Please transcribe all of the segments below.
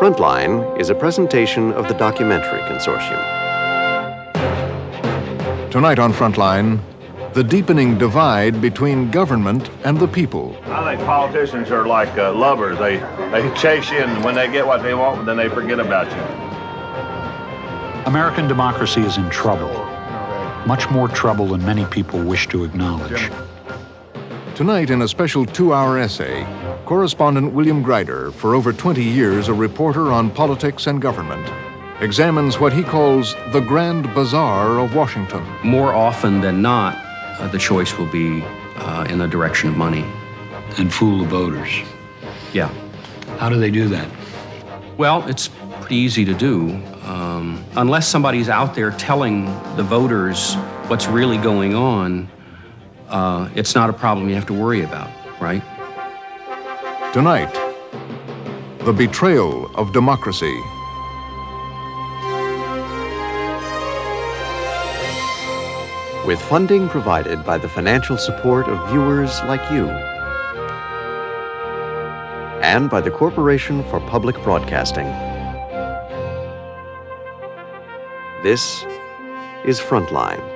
Frontline is a presentation of the Documentary Consortium. Tonight on Frontline, the deepening divide between government and the people. I think politicians are like lovers. They chase you, and when they get what they want, then they forget about you. American democracy is in trouble. Much more trouble than many people wish to acknowledge. Tonight, in a special 2-hour essay, correspondent William Grider, for over 20 years a reporter on politics and government, examines what he calls the Grand Bazaar of Washington. More often than not, the choice will be in the direction of money. And fool the voters. Yeah. How do they do that? Well, it's pretty easy to do. Unless somebody's out there telling the voters what's really going on, it's not a problem you have to worry about, right? Tonight, the betrayal of democracy. With funding provided by the financial support of viewers like you and by the Corporation for Public Broadcasting. This is Frontline.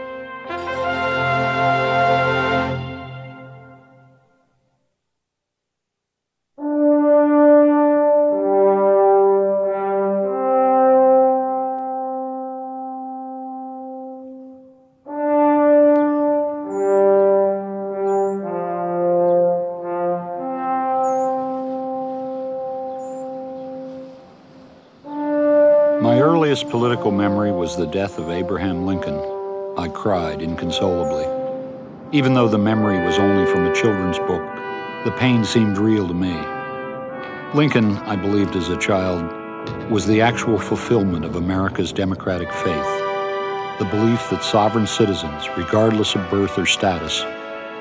My earliest political memory was the death of Abraham Lincoln. I cried inconsolably. Even though the memory was only from a children's book, the pain seemed real to me. Lincoln, I believed as a child, was the actual fulfillment of America's democratic faith, the belief that sovereign citizens, regardless of birth or status,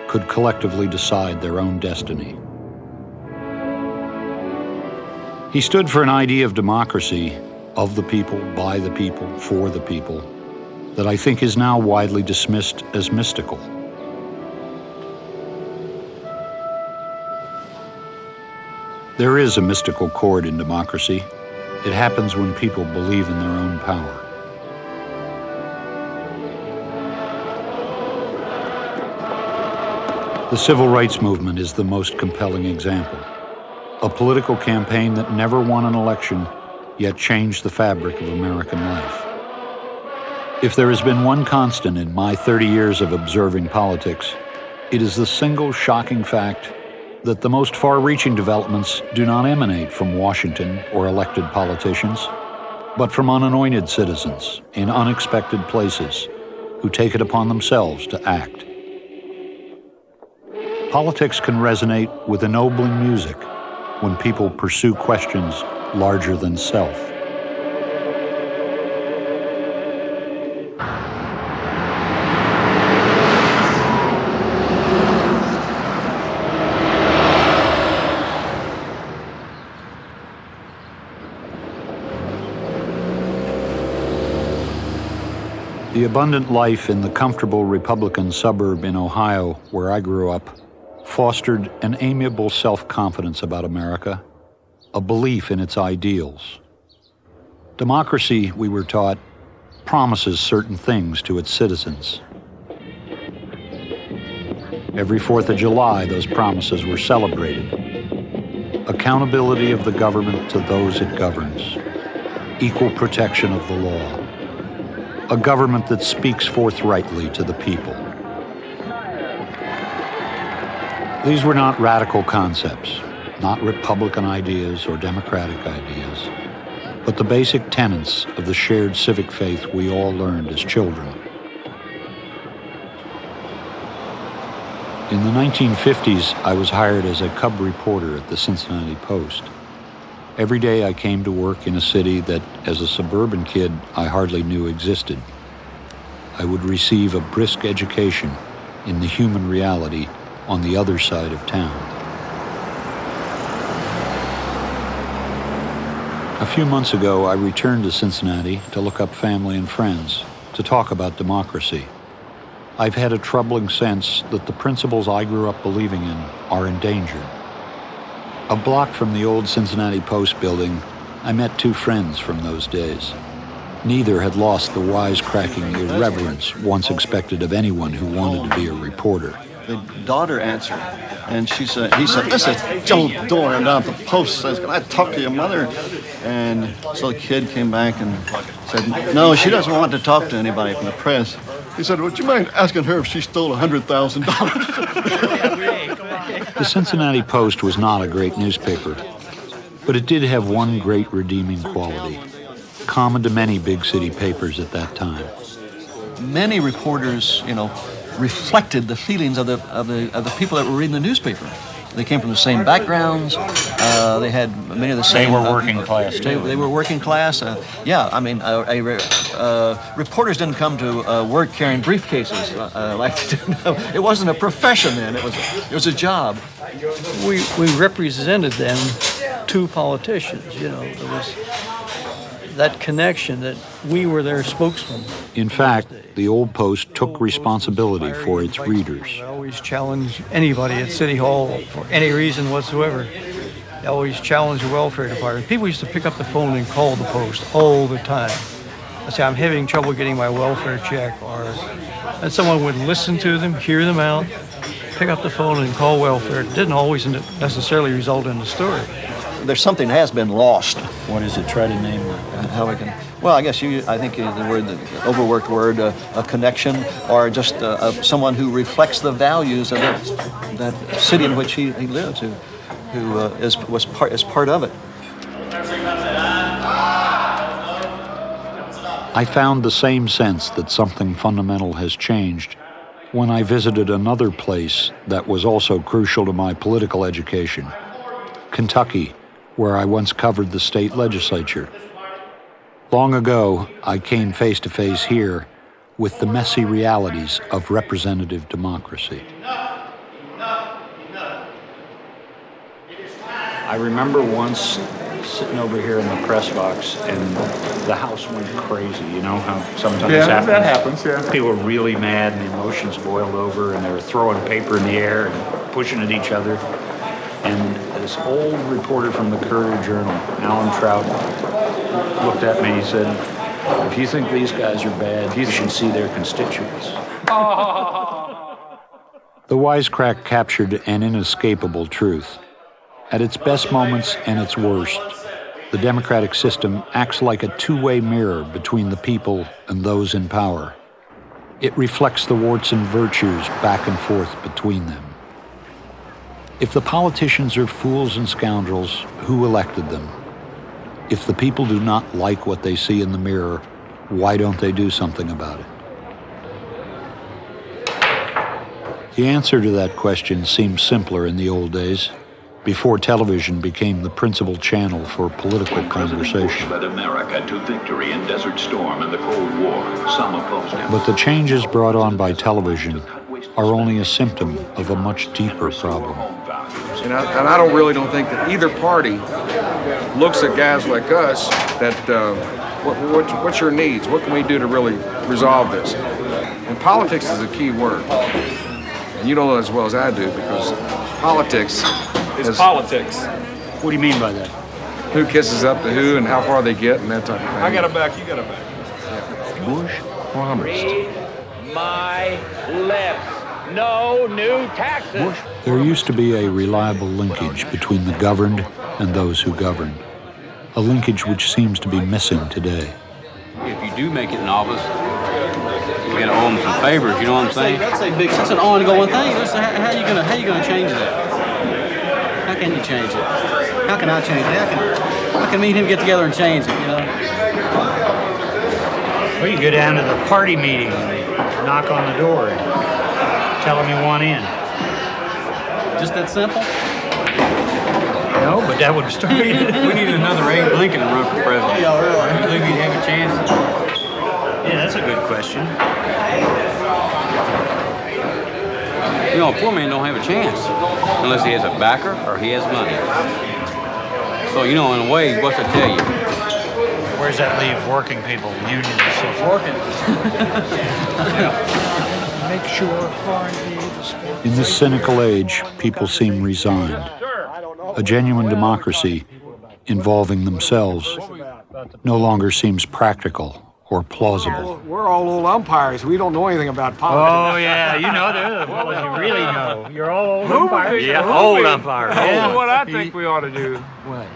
could collectively decide their own destiny. He stood for an idea of democracy, of the people, by the people, for the people, that I think is now widely dismissed as mystical. There is a mystical chord in democracy. It happens when people believe in their own power. The civil rights movement is the most compelling example. A political campaign that never won an election, yet changed the fabric of American life. If there has been one constant in my 30 years of observing politics, it is the single shocking fact that the most far-reaching developments do not emanate from Washington or elected politicians, but from unanointed citizens in unexpected places who take it upon themselves to act. Politics can resonate with ennobling music when people pursue questions larger than self. The abundant life in the comfortable Republican suburb in Ohio, where I grew up, fostered an amiable self-confidence about America, a belief in its ideals. Democracy, we were taught, promises certain things to its citizens. Every 4th of July, those promises were celebrated. Accountability of the government to those it governs. Equal protection of the law. A government that speaks forthrightly to the people. These were not radical concepts, not Republican ideas or Democratic ideas, but the basic tenets of the shared civic faith we all learned as children. In the 1950s, I was hired as a cub reporter at the Cincinnati Post. Every day I came to work in a city that, as a suburban kid, I hardly knew existed. I would receive a brisk education in the human reality on the other side of town. A few months ago, I returned to Cincinnati to look up family and friends, to talk about democracy. I've had a troubling sense that the principles I grew up believing in are endangered. A block from the old Cincinnati Post building, I met two friends from those days. Neither had lost the wisecracking irreverence once expected of anyone who wanted to be a reporter. The daughter answered, and he said, "This is Joe Doran down at the post says, can I talk to your mother?" And so the kid came back and said, "No, she doesn't want to talk to anybody from the press." He said, "Would you mind asking her if she stole $100,000? The Cincinnati Post was not a great newspaper, but it did have one great redeeming quality, common to many big city papers at that time. Many reporters, reflected the feelings of the people that were reading the newspaper. They came from the same backgrounds. They had many of the same. They were working class too. They were working class. Reporters didn't come to work carrying briefcases like they do now. It wasn't a profession then. It was a job. We represented them to politicians. There was that connection that we were their spokesman. In fact, the old Post took responsibility for its readers. I always challenge anybody at City Hall for any reason whatsoever. I always challenge the welfare department. People used to pick up the phone and call the Post all the time. I say, "I'm having trouble getting my welfare check," and someone would listen to them, hear them out, pick up the phone and call welfare. It didn't always necessarily result in a story. There's something that has been lost. What is it? Try to name that. How I can? Well, I guess I think the overworked word, a connection, or just someone who reflects the values of that city in which he lives, who is part of it. I found the same sense that something fundamental has changed when I visited another place that was also crucial to my political education, Kentucky, where I once covered the state legislature. Long ago, I came face to face here with the messy realities of representative democracy. I remember once sitting over here in the press box and the house went crazy. You know how sometimes happens? That happens, yeah. People were really mad and the emotions boiled over and they were throwing paper in the air and pushing at each other. And this old reporter from the Courier-Journal, Alan Trout, looked at me and he said, "If you think these guys are bad, you should see their constituents." The wisecrack captured an inescapable truth. At its best moments and its worst, the democratic system acts like a two-way mirror between the people and those in power. It reflects the warts and virtues back and forth between them. If the politicians are fools and scoundrels, who elected them? If the people do not like what they see in the mirror, why don't they do something about it? The answer to that question seemed simpler in the old days, before television became the principal channel for political conversation. Led America to victory in Desert Storm and the Cold War. Some opposed him. But the changes brought on by television are only a symptom of a much deeper problem. And I really don't think that either party looks at guys like us that, what's your needs? What can we do to really resolve this? And politics is a key word. And you know as well as I do, because politics is politics. What do you mean by that? Who kisses up to who and how far they get and that type of thing. I got it back, you got it back. Bush promised. Read my lips. No new taxes. There used to be a reliable linkage between the governed and those who govern, a linkage which seems to be missing today. If you do make it in office, you're going to owe them some favors, you know what I'm saying? That's an ongoing thing. How you gonna change that? How can you change it? How can I change it? How can me and him get together and change it, you know? Well, you go down to the party meeting and knock on the door and tell them you want in. Just that simple? No, but that would start it. We need another Abe Lincoln to run for president. Yeah, really. I believe he'd have a chance. Yeah, that's a good question. You know, a poor man don't have a chance unless he has a backer or he has money. So, you know, in a way, what's I tell you? Where does that leave working people, unions, and so forth? Make sure foreign aid is spent. In this cynical age, people seem resigned. A genuine democracy involving themselves no longer seems practical or plausible. We're all old umpires. We don't know anything about politics. Oh, yeah, you know they're the fellas you really know. You're all old umpires. Yeah, old umpires. Yeah. What I think we ought to do,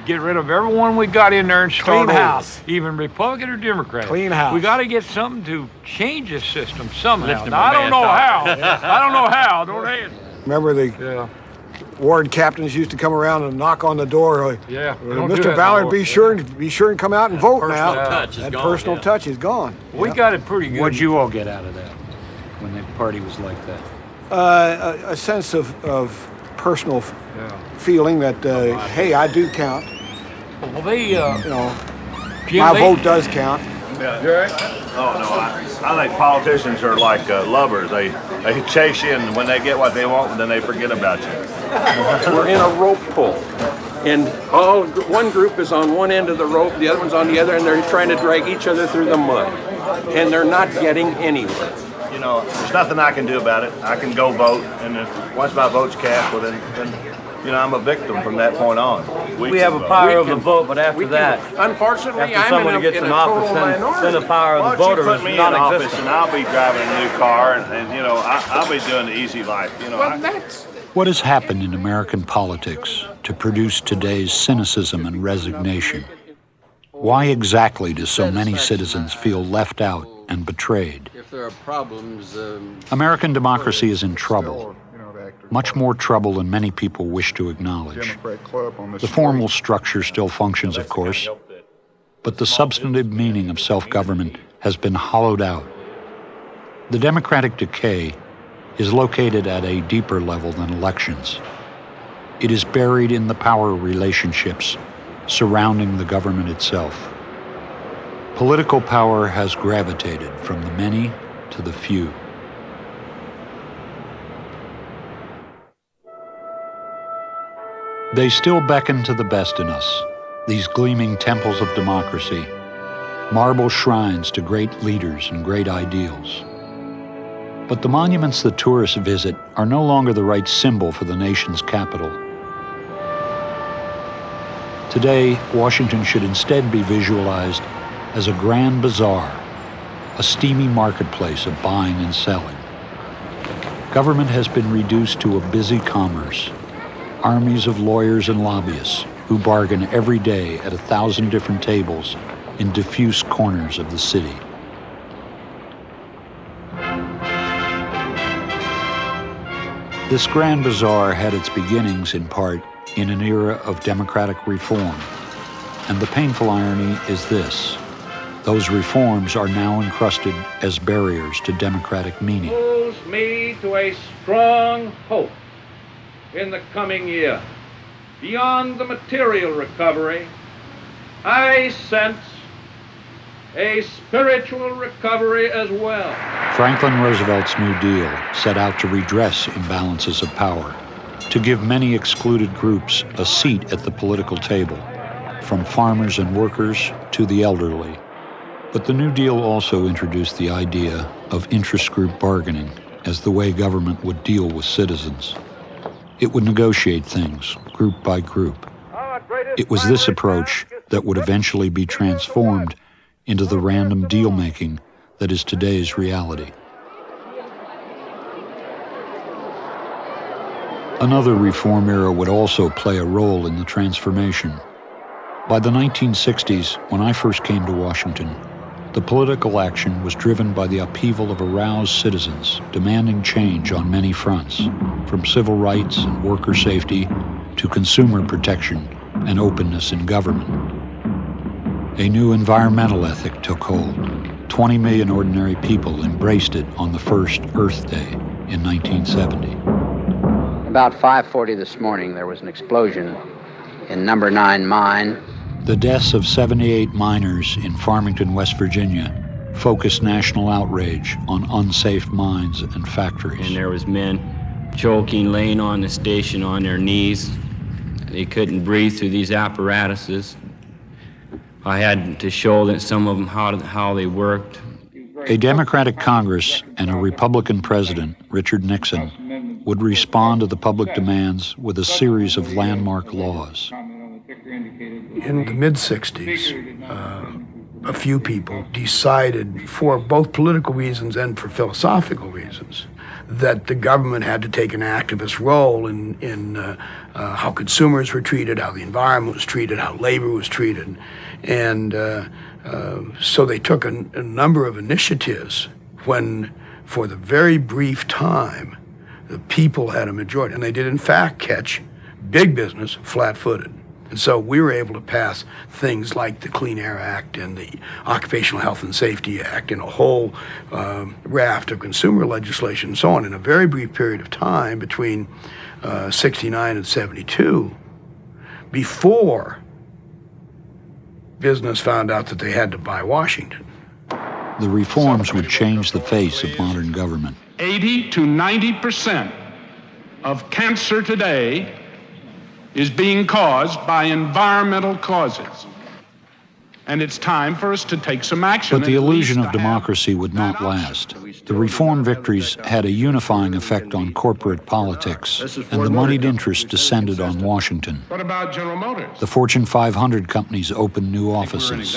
get rid of everyone we got in there and start Clean house. over. Even Republican or Democrat. Clean house. We got to get something to change this system somehow. Listen, Now, I don't know how. I don't know how. Don't ask. Remember the ward captains used to come around and knock on the door. Yeah. don't do Mr. that Ballard, no be sure and come out and vote now. touch is That gone, personal yeah. touch is gone. more. We got it pretty good. What'd you all get out of that when the party was like that? A sense of personal feeling that hey, I do count. Well, they, You know, Jim, my they- vote does count. Oh, no, I think politicians are like lovers. They chase you, and when they get what they want, then they forget about you. We're in a rope pull. And one group is on one end of the rope, the other one's on the other, and they're trying to drag each other through the mud. And they're not getting anywhere. You know, there's nothing I can do about it. I can go vote, and if, once my vote's cast, well, then you know, I'm a victim from that point on. We have a power of the vote, but after that, Unfortunately, after I'm somebody in a, gets in in a office, total then minority. the power of Why the don't you voter put is me in office, non-existent. and I'll be driving a new car, and you know, I'll be doing the easy life. You know, What has happened in American politics to produce today's cynicism and resignation? Why exactly do so many citizens feel left out and betrayed? If there are problems, American democracy is in trouble, much more trouble than many people wish to acknowledge. The formal structure still functions, of course, but the substantive meaning of self-government has been hollowed out. The democratic decay is located at a deeper level than elections. It is buried in the power relationships surrounding the government itself. Political power has gravitated from the many to the few. They still beckon to the best in us, these gleaming temples of democracy, marble shrines to great leaders and great ideals. But the monuments that tourists visit are no longer the right symbol for the nation's capital. Today, Washington should instead be visualized as a grand bazaar, a steamy marketplace of buying and selling. Government has been reduced to a busy commerce, armies of lawyers and lobbyists who bargain every day at 1,000 different tables in diffuse corners of the city. This Grand Bazaar had its beginnings, in part, in an era of democratic reform. And the painful irony is this: those reforms are now encrusted as barriers to democratic meaning. Moves me to a strong hope in the coming year. Beyond the material recovery, I sense a spiritual recovery as well. Franklin Roosevelt's New Deal set out to redress imbalances of power, to give many excluded groups a seat at the political table, from farmers and workers to the elderly. But the New Deal also introduced the idea of interest group bargaining as the way government would deal with citizens. It would negotiate things, group by group. It was this approach that would eventually be transformed into the random deal-making that is today's reality. Another reform era would also play a role in the transformation. By the 1960s, when I first came to Washington, the political action was driven by the upheaval of aroused citizens demanding change on many fronts, from civil rights and worker safety to consumer protection and openness in government. A new environmental ethic took hold. 20 million ordinary people embraced it on the first Earth Day in 1970. About 5:40 this morning, there was an explosion in number 9 mine. The deaths of 78 miners in Farmington, West Virginia, focused national outrage on unsafe mines and factories. And there was men choking, laying on the station on their knees. They couldn't breathe through these apparatuses. I had to show that some of them how they worked. A Democratic Congress and a Republican President, Richard Nixon, would respond to the public demands with a series of landmark laws. In the mid-60s, a few people decided, for both political reasons and for philosophical reasons, that the government had to take an activist role in how consumers were treated, how the environment was treated, how labor was treated. And so they took a number of initiatives when, for the very brief time, the people had a majority. And they did, in fact, catch big business flat-footed. And so we were able to pass things like the Clean Air Act and the Occupational Health and Safety Act and a whole raft of consumer legislation and so on in a very brief period of time between 69 and 72, before business found out that they had to buy Washington. The reforms would change the face of modern government. 80 to 90% of cancer today is being caused by environmental causes. And it's time for us to take some action. But the illusion of democracy would not last. The reform victories had a unifying effect on corporate politics, and the moneyed interests descended on Washington. What about General Motors? The Fortune 500 companies opened new offices.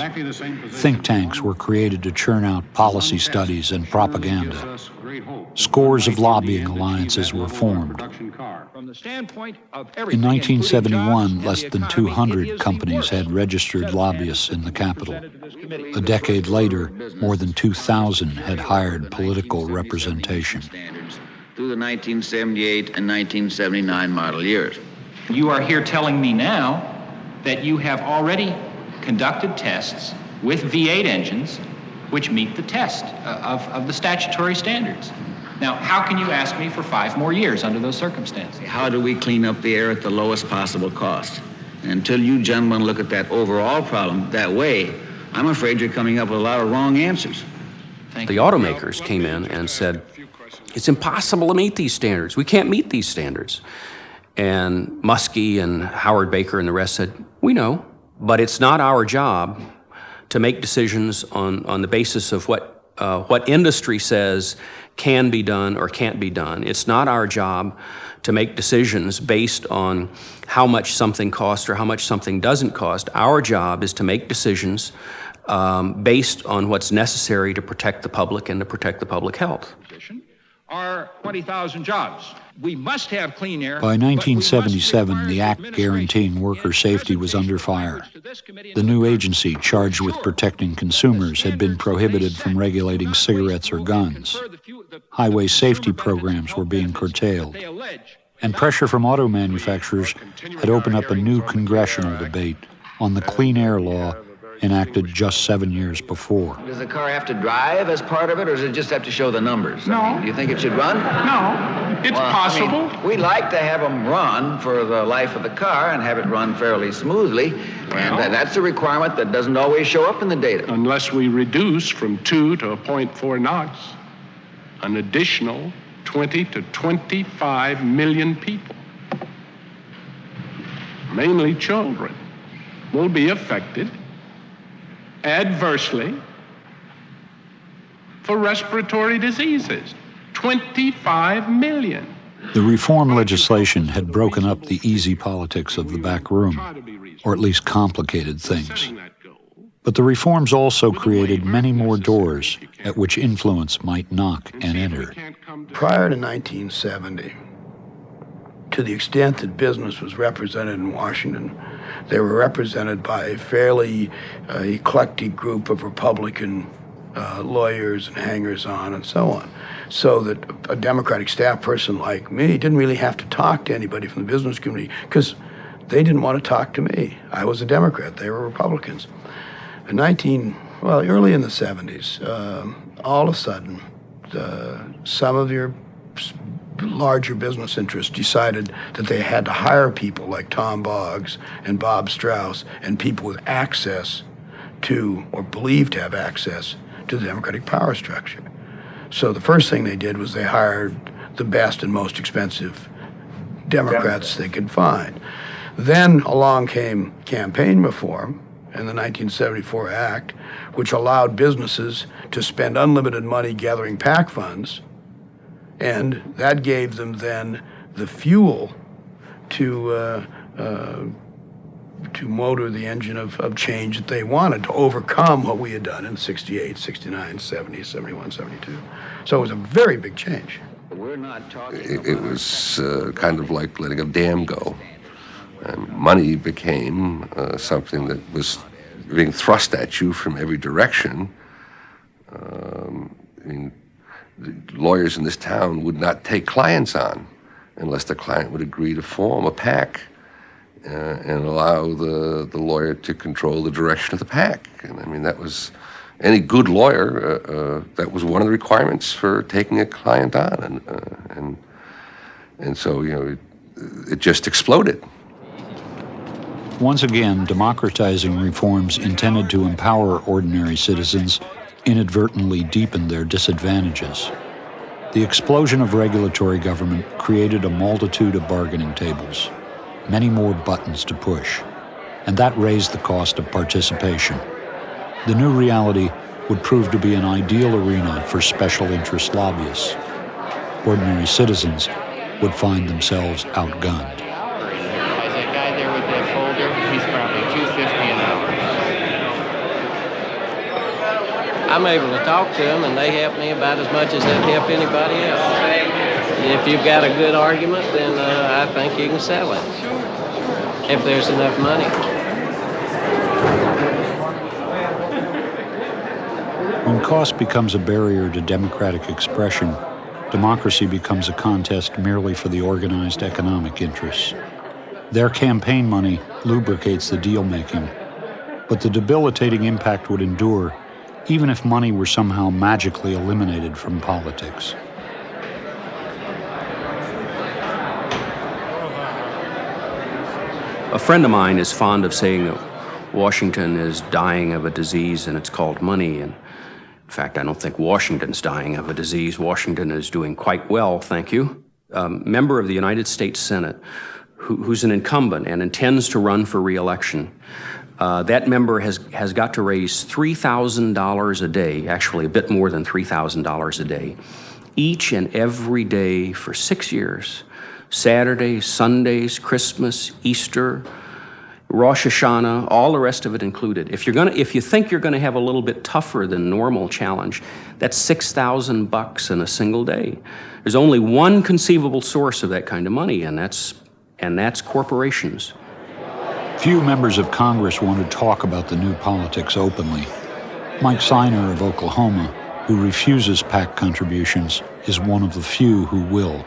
Think tanks were created to churn out policy studies and propaganda. Scores of lobbying alliances were formed. In 1971, less than 200 companies had registered lobbyists in the Capitol. A decade later, more than 2,000 had hired political representation. Through the 1978 and 1979 model years. You are here telling me now that you have already conducted tests with V8 engines which meet the test of the statutory standards. Now, how can you ask me for 5 more years under those circumstances? How do we clean up the air at the lowest possible cost? And until you gentlemen look at that overall problem that way, I'm afraid you're coming up with a lot of wrong answers. The automakers came in and said, it's impossible to meet these standards. We can't meet these standards. And Muskie and Howard Baker and the rest said, we know, but it's not our job to make decisions on the basis of what industry says can be done or can't be done. It's not our job to make decisions based on how much something costs or how much something doesn't cost. Our job is to make decisions based on what's necessary to protect the public and to protect the public health. Are 20,000 jobs. We must have clean air. By 1977, the act guaranteeing worker safety was under fire. The new agency charged with protecting consumers had been prohibited from regulating cigarettes or guns. Highway safety programs were being curtailed. And pressure from auto manufacturers had opened up a new congressional debate on the Clean Air Law enacted just 7 years before. Does the car have to drive as part of it, or does it just have to show the numbers? No. I mean, do you think it should run? No, it's possible. I mean, we'd like to have them run for the life of the car and have it run fairly smoothly, and that's a requirement that doesn't always show up in the data. Unless we reduce from 2 to 0.4 knots, an additional 20 to 25 million people, mainly children, will be affected adversely for respiratory diseases. 25 million. The reform legislation had broken up the easy politics of the back room, or at least complicated things. But the reforms also created many more doors at which influence might knock and enter. Prior to 1970, to the extent that business was represented in Washington, they were represented by a fairly eclectic group of Republican lawyers and hangers-on and so on. So that a Democratic staff person like me didn't really have to talk to anybody from the business community because they didn't want to talk to me. I was a Democrat, they were Republicans. Early in the 70s, all of a sudden, some of your larger business interests decided that they had to hire people like Tom Boggs and Bob Strauss and people with access to, or believed to have access to, the Democratic power structure. So the first thing they did was they hired the best and most expensive Democrats they could find. Then along came campaign reform and the 1974 Act, which allowed businesses to spend unlimited money gathering PAC funds, and that gave them then the fuel to motor the engine of change that they wanted to overcome what we had done in 68, 69, 70, 71, 72. So it was a very big change. It was kind of like letting a dam go. And money became something that was being thrust at you from every direction. I mean, the lawyers in this town would not take clients on unless the client would agree to form a PAC and allow the lawyer to control the direction of the PAC. And I mean, that was, any good lawyer, that was one of the requirements for taking a client on. And so, you know, it just exploded. Once again, democratizing reforms intended to empower ordinary citizens inadvertently deepened their disadvantages. The explosion of regulatory government created a multitude of bargaining tables, many more buttons to push, and that raised the cost of participation. The new reality would prove to be an ideal arena for special interest lobbyists. Ordinary citizens would find themselves outgunned. There's that guy there with that folder, he's probably $2.50 an hour. I'm able to talk to them, and they help me about as much as they'd help anybody else. If you've got a good argument, then I think you can sell it, if there's enough money. When cost becomes a barrier to democratic expression, democracy becomes a contest merely for the organized economic interests. Their campaign money lubricates the deal-making, but the debilitating impact would endure even if money were somehow magically eliminated from politics. A friend of mine is fond of saying that Washington is dying of a disease and it's called money. And in fact, I don't think Washington's dying of a disease. Washington is doing quite well, thank you. A member of the United States Senate who's an incumbent and intends to run for re-election. That member has got to raise $3,000 a day, actually a bit more than $3,000 a day, each and every day for 6 years. Saturdays, Sundays, Christmas, Easter, Rosh Hashanah, all the rest of it included. If you think you're gonna have a little bit tougher than normal challenge, that's $6,000 in a single day. There's only one conceivable source of that kind of money, and that's corporations. Few members of Congress want to talk about the new politics openly. Mike Siner of Oklahoma, who refuses PAC contributions, is one of the few who will.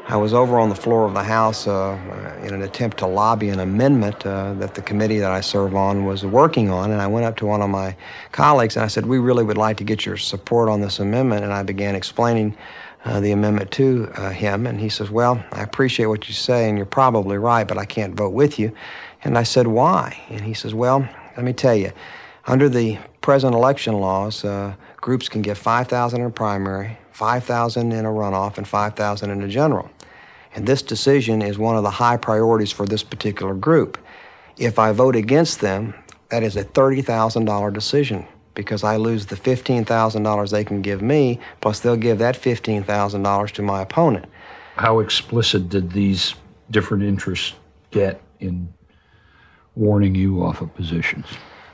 I was over on the floor of the House in an attempt to lobby an amendment that the committee that I serve on was working on, and I went up to one of my colleagues and I said, we really would like to get your support on this amendment, and I began explaining the amendment to him, and he says, well, I appreciate what you say, and you're probably right, but I can't vote with you. And I said, why? And he says, well, let me tell you, under the present election laws, groups can get $5,000 in a primary, $5,000 in a runoff, and $5,000 in a general. And this decision is one of the high priorities for this particular group. If I vote against them, that is a $30,000 decision, because I lose the $15,000 they can give me, plus they'll give that $15,000 to my opponent. How explicit did these different interests get in warning you off of positions?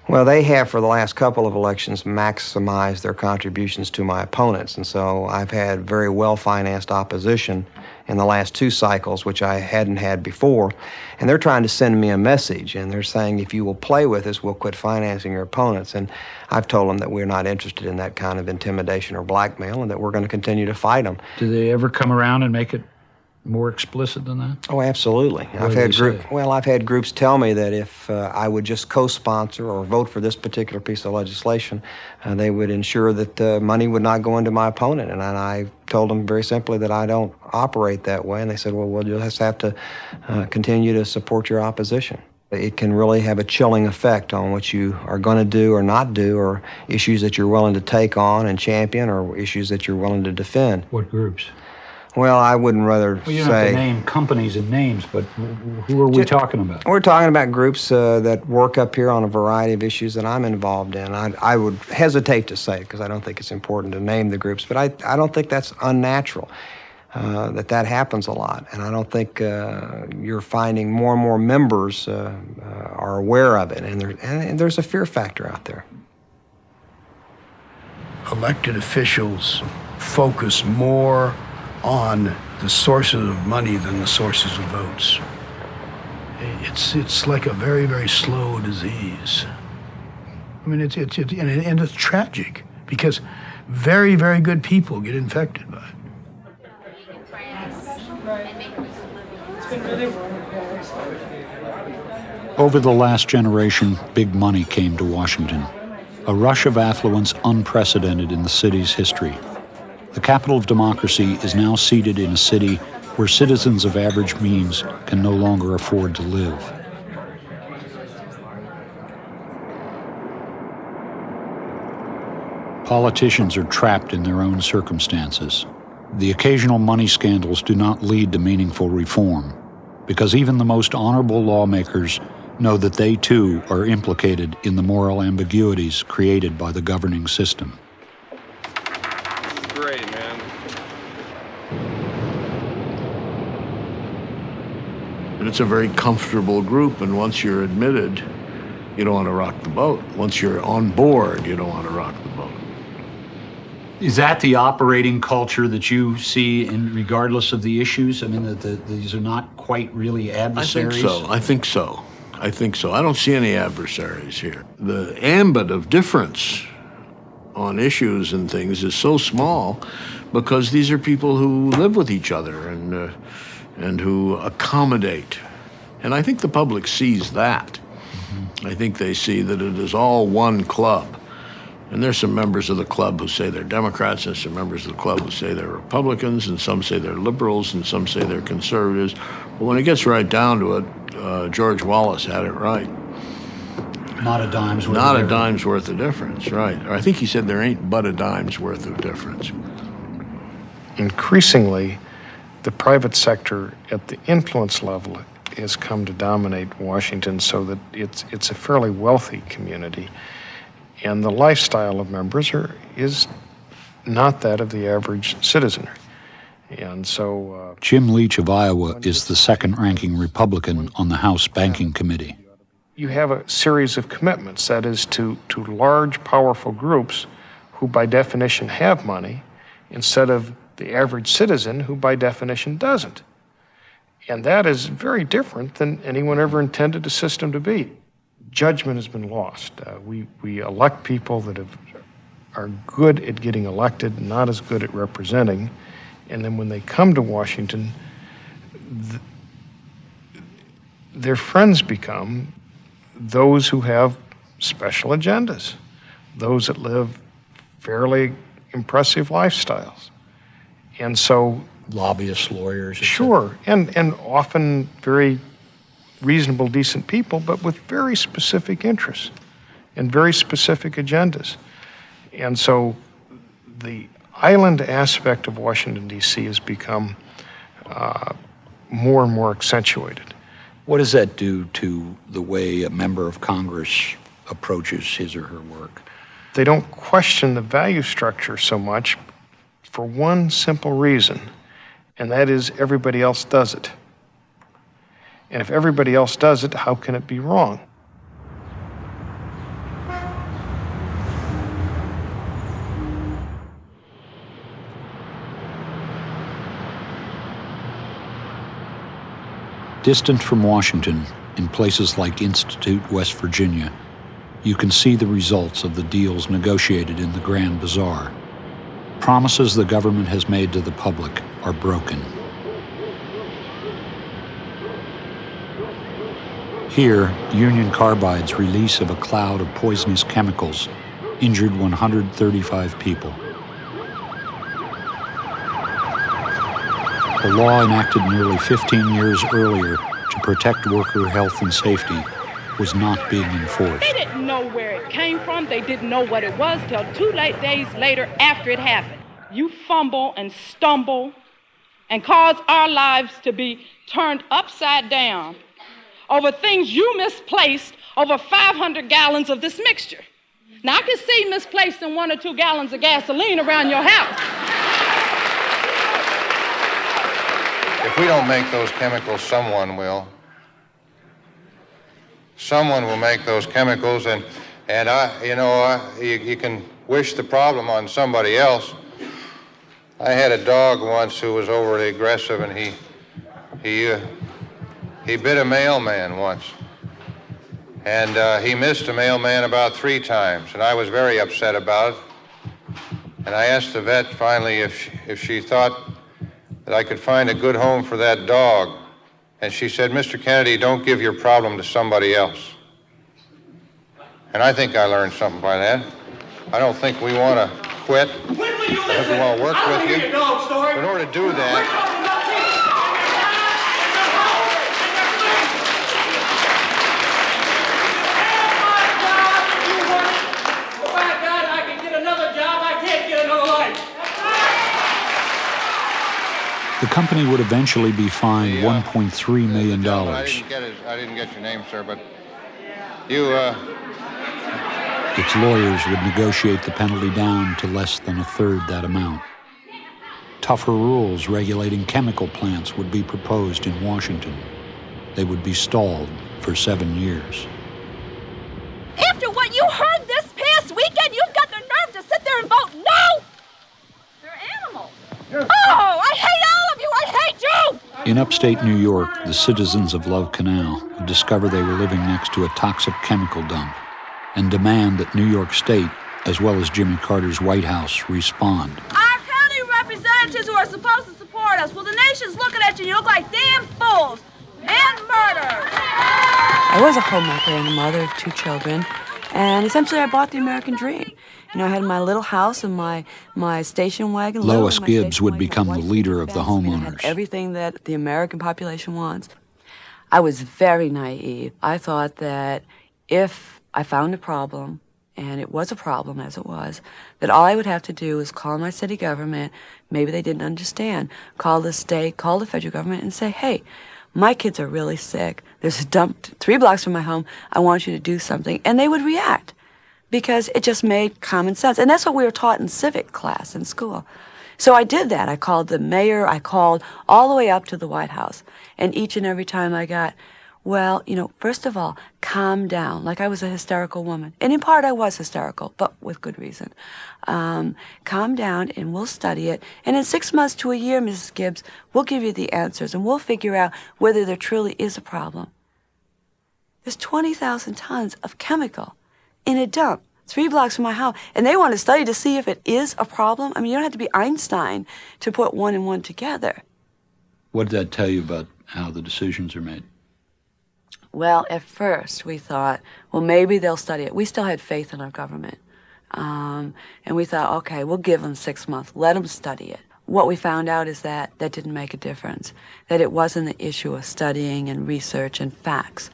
Well, they have for the last couple of elections maximized their contributions to my opponents, and so I've had very well-financed opposition in the last two cycles, which I hadn't had before, and they're trying to send me a message, and they're saying, if you will play with us, we'll quit financing your opponents, and I've told them that we're not interested in that kind of intimidation or blackmail, and that we're going to continue to fight them. Do they ever come around and make it more explicit than that? Oh, absolutely. I've had groups tell me that if I would just co-sponsor or vote for this particular piece of legislation, they would ensure that money would not go into my opponent. And I told them very simply that I don't operate that way. And they said, well, we'll just have to continue to support your opposition. It can really have a chilling effect on what you are going to do or not do, or issues that you're willing to take on and champion, or issues that you're willing to defend. What groups? Well, I wouldn't rather you don't have to name companies and names, but who are we talking about? We're talking about groups that work up here on a variety of issues that I'm involved in. I would hesitate to say it because I don't think it's important to name the groups, but I don't think that's unnatural. that happens a lot. And I don't think you're finding more and more members are aware of it. And there's a fear factor out there. Elected officials focus more on the sources of money than the sources of votes. It's like a very, very slow disease. I mean, it's tragic because very, very good people get infected by it. Over the last generation, big money came to Washington, a rush of affluence unprecedented in the city's history. The capital of democracy is now seated in a city where citizens of average means can no longer afford to live. Politicians are trapped in their own circumstances. The occasional money scandals do not lead to meaningful reform, because even the most honorable lawmakers know that they too are implicated in the moral ambiguities created by the governing system. Great, man. And it's a very comfortable group, and once you're admitted, you don't want to rock the boat. Once you're on board, you don't want to rock the boat. Is that the operating culture that you see regardless of the issues? I mean, these are not quite really adversaries? I think so. I don't see any adversaries here. The ambit of difference on issues and things is so small because these are people who live with each other and who accommodate. And I think the public sees that. Mm-hmm. I think they see that it is all one club. And there's some members of the club who say they're Democrats, and some members of the club who say they're Republicans, and some say they're liberals, and some say they're conservatives. But when it gets right down to it, George Wallace had it right. Not a dime's worth Not of a dime's worth of difference, right. Or I think he said there ain't but a dime's worth of difference. Increasingly, the private sector at the influence level has come to dominate Washington so that it's a fairly wealthy community. And the lifestyle of members is not that of the average citizen. And so... Jim Leach of Iowa is the second-ranking Republican on the House Banking Committee. You have a series of commitments, that is, to large, powerful groups who by definition have money, instead of the average citizen who by definition doesn't. And that is very different than anyone ever intended the system to be. Judgment has been lost. We elect people that are good at getting elected, not as good at representing. And then when they come to Washington, their friends become those who have special agendas, those that live fairly impressive lifestyles. And so... Lobbyists, lawyers. Sure, and often very reasonable, decent people, but with very specific interests and very specific agendas. And so the island aspect of Washington, D.C. has become more and more accentuated. What does that do to the way a member of Congress approaches his or her work? They don't question the value structure so much for one simple reason, and that is everybody else does it. And if everybody else does it, how can it be wrong? Distant from Washington, in places like Institute, West Virginia, you can see the results of the deals negotiated in the Grand Bazaar. Promises the government has made to the public are broken. Here, Union Carbide's release of a cloud of poisonous chemicals injured 135 people. A law enacted nearly 15 years earlier to protect worker health and safety was not being enforced. They didn't know where it came from. They didn't know what it was till 2 days later after it happened. You fumble and stumble and cause our lives to be turned upside down over things you misplaced over 500 gallons of this mixture. Now, I can see misplacing 1 or 2 gallons of gasoline around your house. if we don't make those chemicals, someone will. Someone will make those chemicals, and you can wish the problem on somebody else. I had a dog once who was overly aggressive, and he bit a mailman once. And he missed a mailman about 3 times, and I was very upset about it. And I asked the vet finally if she thought that I could find a good home for that dog. And she said, "Mr. Kennedy, don't give your problem to somebody else." And I think I learned something by that. I don't think we want to quit. I think we want to work with you. In order to do that, The company would eventually be fined $1.3 million. I didn't get your name, sir, but you, Its lawyers would negotiate the penalty down to less than a third that amount. Tougher rules regulating chemical plants would be proposed in Washington. They would be stalled for 7 years. After what you heard this past weekend, you've got the nerve to sit there and vote no? They're animals. Oh, I hate all of you! I hate you! In upstate New York, the citizens of Love Canal would discover they were living next to a toxic chemical dump and demand that New York State, as well as Jimmy Carter's White House, respond. Our county representatives who are supposed to support us, well, the nation's looking at you and you look like damn fools and murderers. I was a homemaker and a mother of 2 children, and essentially I bought the American dream. You know, I had my little house and my station wagon. Lois Gibbs would become the leader of the homeowners. Everything that the American population wants. I was very naive. I thought that if I found a problem, and it was a problem as it was, that all I would have to do is call my city government, maybe they didn't understand, call the state, call the federal government and say, hey, my kids are really sick. There's a dump 3 blocks from my home. I want you to do something. And they would react because it just made common sense. And that's what we were taught in civic class in school. So I did that. I called the mayor. I called all the way up to the White House. And each and every time I got, well, you know, first of all, calm down, like I was a hysterical woman. And in part I was hysterical, but with good reason. Calm down and we'll study it. And in 6 months to a year, Mrs. Gibbs, we'll give you the answers and we'll figure out whether there truly is a problem. There's 20,000 tons of chemical in a dump 3 blocks from my house, and they want to study to see if it is a problem. I mean, you don't have to be Einstein to put 1 and 1 together. What did that tell you about how the decisions are made? Well, at first we thought, well, maybe they'll study it. We still had faith in our government. And we thought, okay, we'll give them 6 months. Let them study it. What we found out is that that didn't make a difference, that it wasn't the issue of studying and research and facts.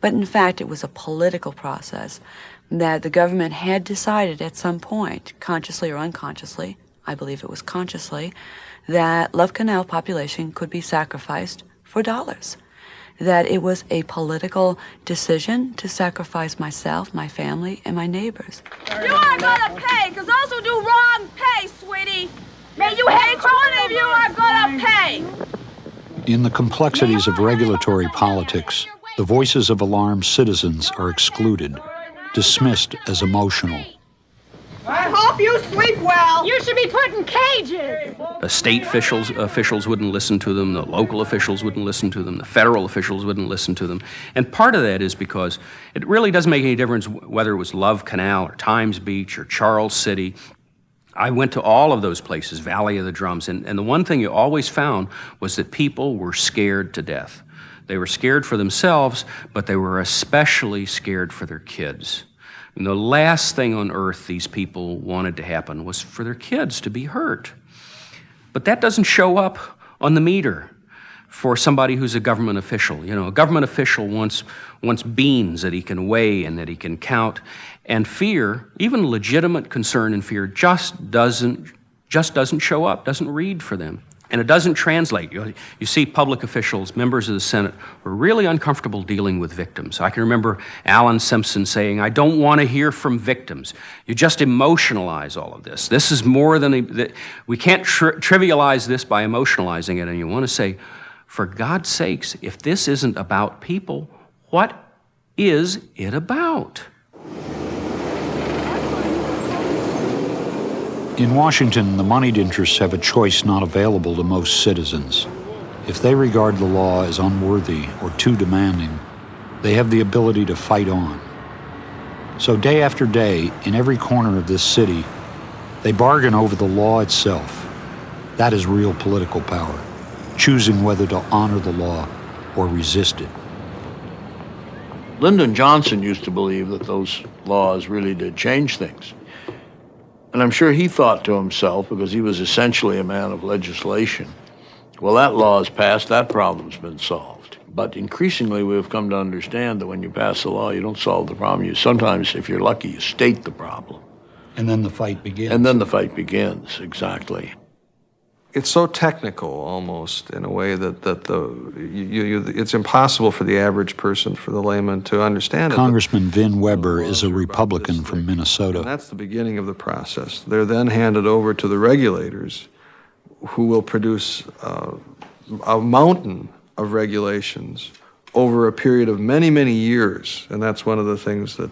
But in fact, it was a political process that the government had decided at some point, consciously or unconsciously, I believe it was consciously, that Love Canal population could be sacrificed for dollars. That it was a political decision to sacrifice myself, my family, and my neighbors. You are gonna pay, because those who do wrong pay, sweetie. May you hate one of you are gonna pay. In the complexities of regulatory politics, the voices of alarmed citizens are excluded, dismissed as emotional. I hope you sleep well. You should be put in cages. State officials wouldn't listen to them, the local officials wouldn't listen to them, the federal officials wouldn't listen to them. And part of that is because it really doesn't make any difference whether it was Love Canal or Times Beach or Charles City. I went to all of those places, Valley of the Drums, and the one thing you always found was that people were scared to death. They were scared for themselves, but they were especially scared for their kids. And the last thing on earth these people wanted to happen was for their kids to be hurt. But that doesn't show up on the meter for somebody who's a government official. You know, a government official wants beans that he can weigh and that he can count. And fear, even legitimate concern and fear, just doesn't show up, doesn't read for them. And it doesn't translate. You see public officials, members of the Senate, were really uncomfortable dealing with victims. I can remember Alan Simpson saying, I don't want to hear from victims. You just emotionalize all of this. This is more than we can't trivialize this by emotionalizing it. And you want to say, For God's sakes, if this isn't about people, what is it about? In Washington, the moneyed interests have a choice not available to most citizens. If they regard the law as unworthy or too demanding, they have the ability to fight on. So day after day, in every corner of this city, they bargain over the law itself. That is real political power, choosing whether to honor the law or resist it. Lyndon Johnson used to believe that those laws really did change things. And I'm sure he thought to himself, because he was essentially a man of legislation, well, that law is passed, that problem's been solved. But increasingly, we've come to understand that when you pass a law, you don't solve the problem. You sometimes, if you're lucky, you state the problem. And then the fight begins. And then the fight begins, exactly. It's so technical almost in a way that it's impossible for the average person, for the layman, to understand it. Congressman Vin Weber is a Republican from Minnesota. And that's the beginning of the process. They're then handed over to the regulators, who will produce a mountain of regulations over a period of many, many years. And that's one of the things that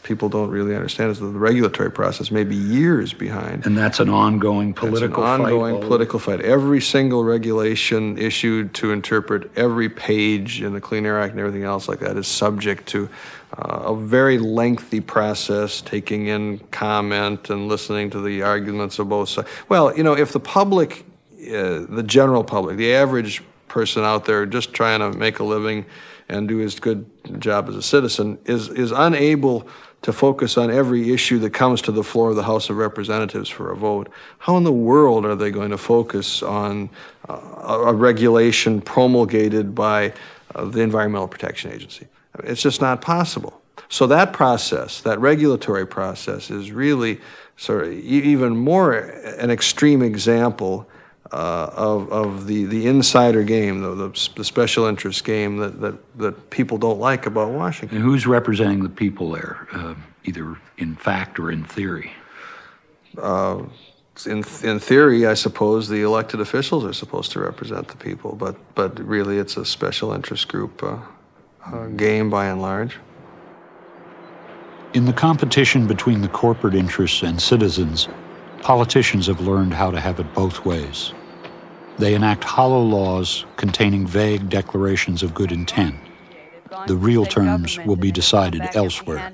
people don't really understand, is that the regulatory process may be years behind. And that's an ongoing political fight. It's an ongoing political fight. Every single regulation issued to interpret every page in the Clean Air Act and everything else like that is subject to a very lengthy process, taking in comment and listening to the arguments of both sides. Well, you know, if the public, the general public, the average person out there just trying to make a living and do his good job as a citizen is unable to focus on every issue that comes to the floor of the House of Representatives for a vote, how in the world are they going to focus on a regulation promulgated by the Environmental Protection Agency? It's just not possible. So that process, that regulatory process, is really sort of even more an extreme example of the insider game, the special interest game that people don't like about Washington. And who's representing the people there, either in fact or in theory? In theory, I suppose the elected officials are supposed to represent the people, but really it's a special interest group game by and large. In the competition between the corporate interests and citizens, politicians have learned how to have it both ways. They enact hollow laws containing vague declarations of good intent. The real terms will be decided elsewhere.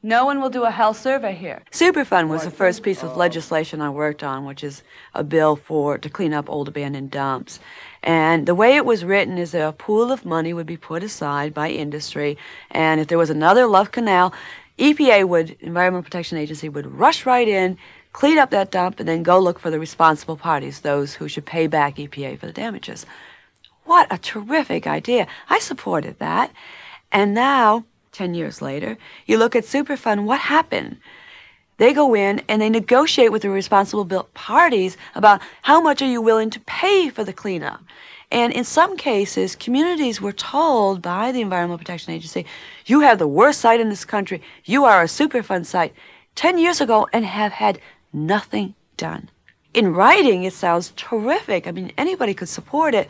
No one will do a health survey here. Superfund was the first piece of legislation I worked on, which is a bill to clean up old abandoned dumps. And the way it was written is that a pool of money would be put aside by industry, and if there was another Love Canal, EPA Environmental Protection Agency would rush right in, clean up that dump, and then go look for the responsible parties, those who should pay back EPA for the damages. What a terrific idea. I supported that. And now, 10 years later, you look at Superfund, what happened? They go in and they negotiate with the responsible parties about how much are you willing to pay for the cleanup. And in some cases, communities were told by the Environmental Protection Agency, you have the worst site in this country, you are a Superfund site, 10 years ago, and have had nothing done. In writing, it sounds terrific. I mean, anybody could support it.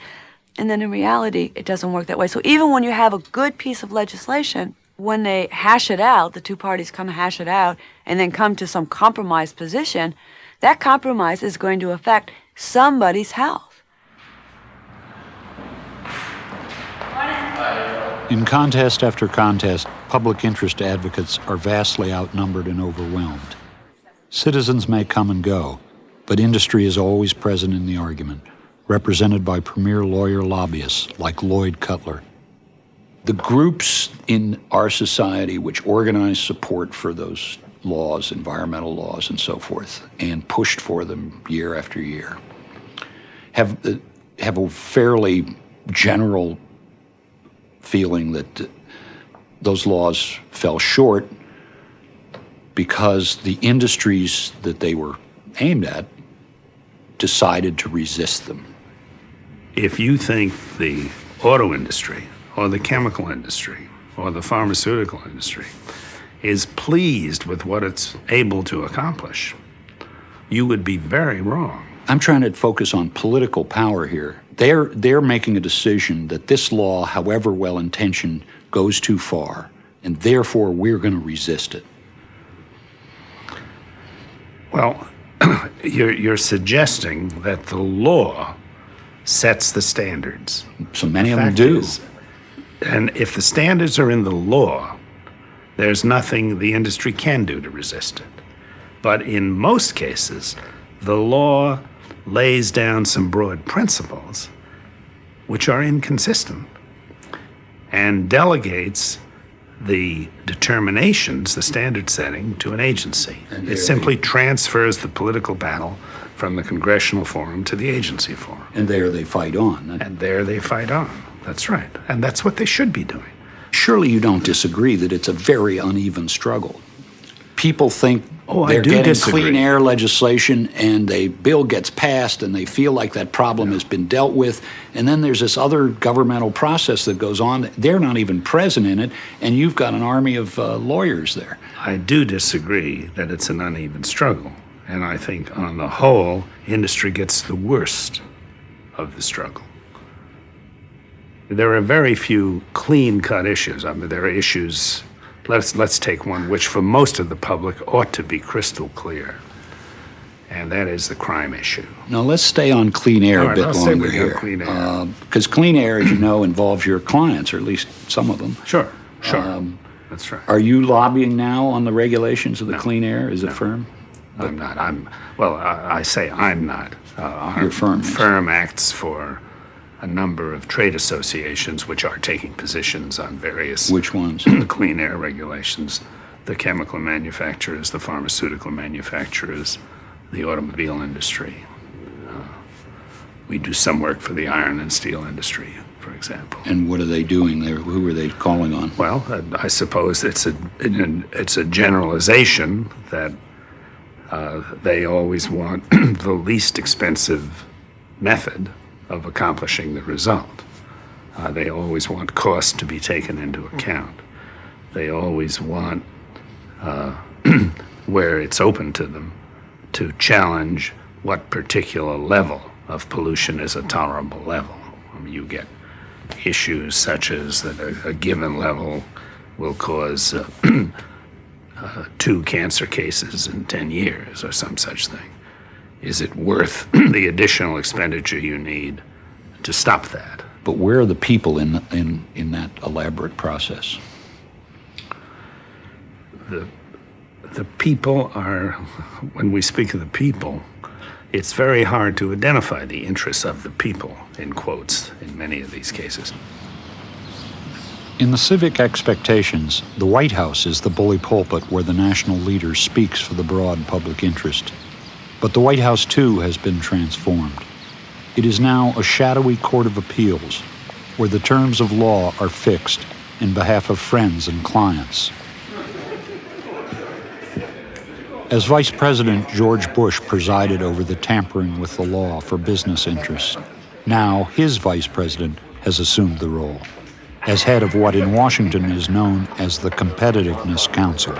And then in reality, it doesn't work that way. So even when you have a good piece of legislation, when they hash it out, the two parties come hash it out, and then come to some compromise position, that compromise is going to affect somebody's health. In contest after contest, public interest advocates are vastly outnumbered and overwhelmed. Citizens may come and go, but industry is always present in the argument, represented by premier lawyer lobbyists like Lloyd Cutler. The groups in our society which organize support for those laws, environmental laws and so forth, and pushed for them year after year, have a fairly general feeling that those laws fell short because the industries that they were aimed at decided to resist them. If you think the auto industry or the chemical industry or the pharmaceutical industry is pleased with what it's able to accomplish, you would be very wrong. I'm trying to focus on political power here. They're making a decision that this law, however well-intentioned, goes too far, and therefore we're going to resist it. Well, you're suggesting that the law sets the standards. So many of them do. And if the standards are in the law, there's nothing the industry can do to resist it. But in most cases, the law lays down some broad principles which are inconsistent and delegates the determinations, the standard setting, to an agency. It simply transfers the political battle from the congressional forum to the agency forum. And there they fight on. And there they fight on. That's right. And that's what they should be doing. Surely you don't disagree that it's a very uneven struggle. People think I they're do getting disagree. clean air legislation and a bill gets passed and they feel like that problem has been dealt with, and then there's this other governmental process that goes on. They're not even present in it, and you've got an army of lawyers there. I do disagree that it's an uneven struggle, and I think on the whole, industry gets the worst of the struggle. There are very few clean-cut issues. I mean, there are issues. Let's take one which for most of the public ought to be crystal clear, and that is the crime issue. Now let's stay on clean air a bit longer here. Because clean air, as you know, involves your clients, or at least some of them. Sure. That's right. Are you lobbying now on the regulations of the clean air? Is it firm? I'm not. I say I'm not. Our Your firm is. firm acts for a number of trade associations which are taking positions on various... Which ones? The clean air regulations, the chemical manufacturers, the pharmaceutical manufacturers, the automobile industry. We do some work for the iron and steel industry, for example. And what are they doing there? Who are they calling on? Well, I suppose it's a generalization that they always want the least expensive method of accomplishing the result. They always want cost to be taken into account. They always want, where it's open to them, to challenge what particular level of pollution is a tolerable level. I mean, you get issues such as that a given level will cause 2 cancer cases in 10 years or some such thing. Is it worth the additional expenditure you need to stop that? But where are the people in that elaborate process? The people are, when we speak of the people, it's very hard to identify the interests of the people, in quotes, in many of these cases. In the civic expectations, the White House is the bully pulpit where the national leader speaks for the broad public interest. But the White House, too, has been transformed. It is now a shadowy court of appeals, where the terms of law are fixed in behalf of friends and clients. As Vice President, George Bush presided over the tampering with the law for business interests. Now his vice president has assumed the role, as head of what in Washington is known as the Competitiveness Council.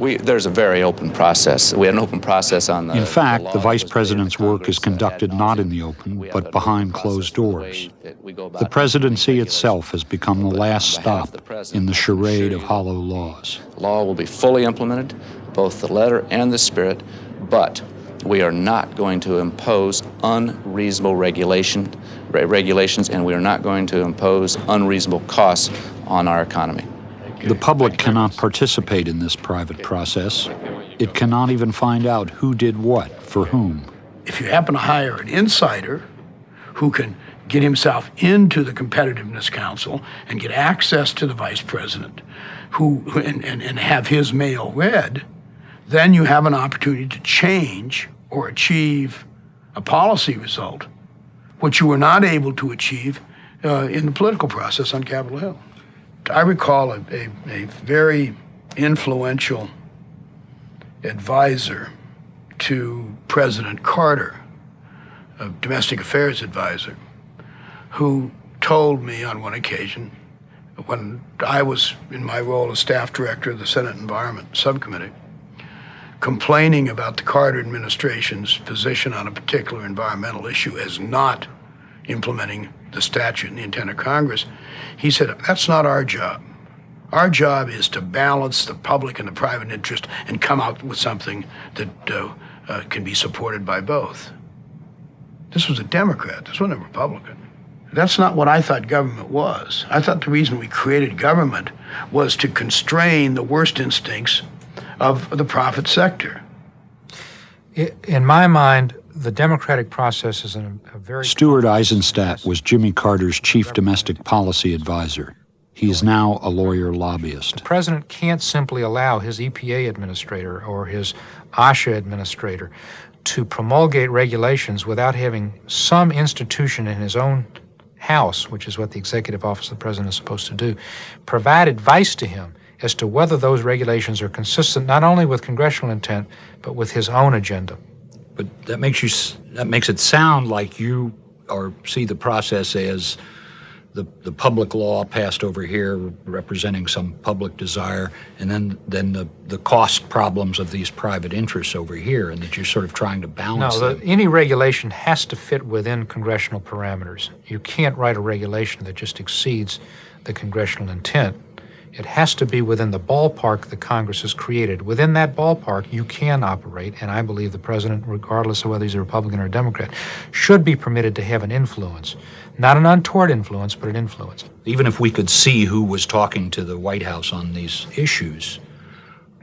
There's a very open process. We had an open process on the... In fact, the vice president's work is conducted not in the open, but behind closed doors. The presidency itself has become the last stop in the charade of hollow laws. Law will be fully implemented, both the letter and the spirit, but we are not going to impose unreasonable regulations, and we are not going to impose unreasonable costs on our economy. The public cannot participate in this private process. It cannot even find out who did what for whom. If you happen to hire an insider who can get himself into the Competitiveness Council and get access to the vice president and have his mail read, then you have an opportunity to change or achieve a policy result, which you were not able to achieve in the political process on Capitol Hill. I recall a very influential advisor to President Carter, a domestic affairs advisor, who told me on one occasion, when I was in my role as staff director of the Senate Environment Subcommittee, complaining about the Carter administration's position on a particular environmental issue as not implementing the statute and the intent of Congress, he said, that's not our job. Our job is to balance the public and the private interest and come out with something that can be supported by both. This was a Democrat. This wasn't a Republican. That's not what I thought government was. I thought the reason we created government was to constrain the worst instincts of the profit sector. In my mind, the democratic process is a very... Stuart Eisenstadt was Jimmy Carter's chief domestic policy advisor. He is now a lawyer lobbyist. The president can't simply allow his EPA administrator or his OSHA administrator to promulgate regulations without having some institution in his own house, which is what the executive office of the president is supposed to do, provide advice to him as to whether those regulations are consistent not only with congressional intent, but with his own agenda. But that makes it sound like you see the process as the public law passed over here representing some public desire, and then the cost problems of these private interests over here, and that you're sort of trying to balance them. Any regulation has to fit within congressional parameters. You can't write a regulation that just exceeds the congressional intent. It has to be within the ballpark that Congress has created. Within that ballpark, you can operate, and I believe the president, regardless of whether he's a Republican or a Democrat, should be permitted to have an influence. Not an untoward influence, but an influence. Even if we could see who was talking to the White House on these issues,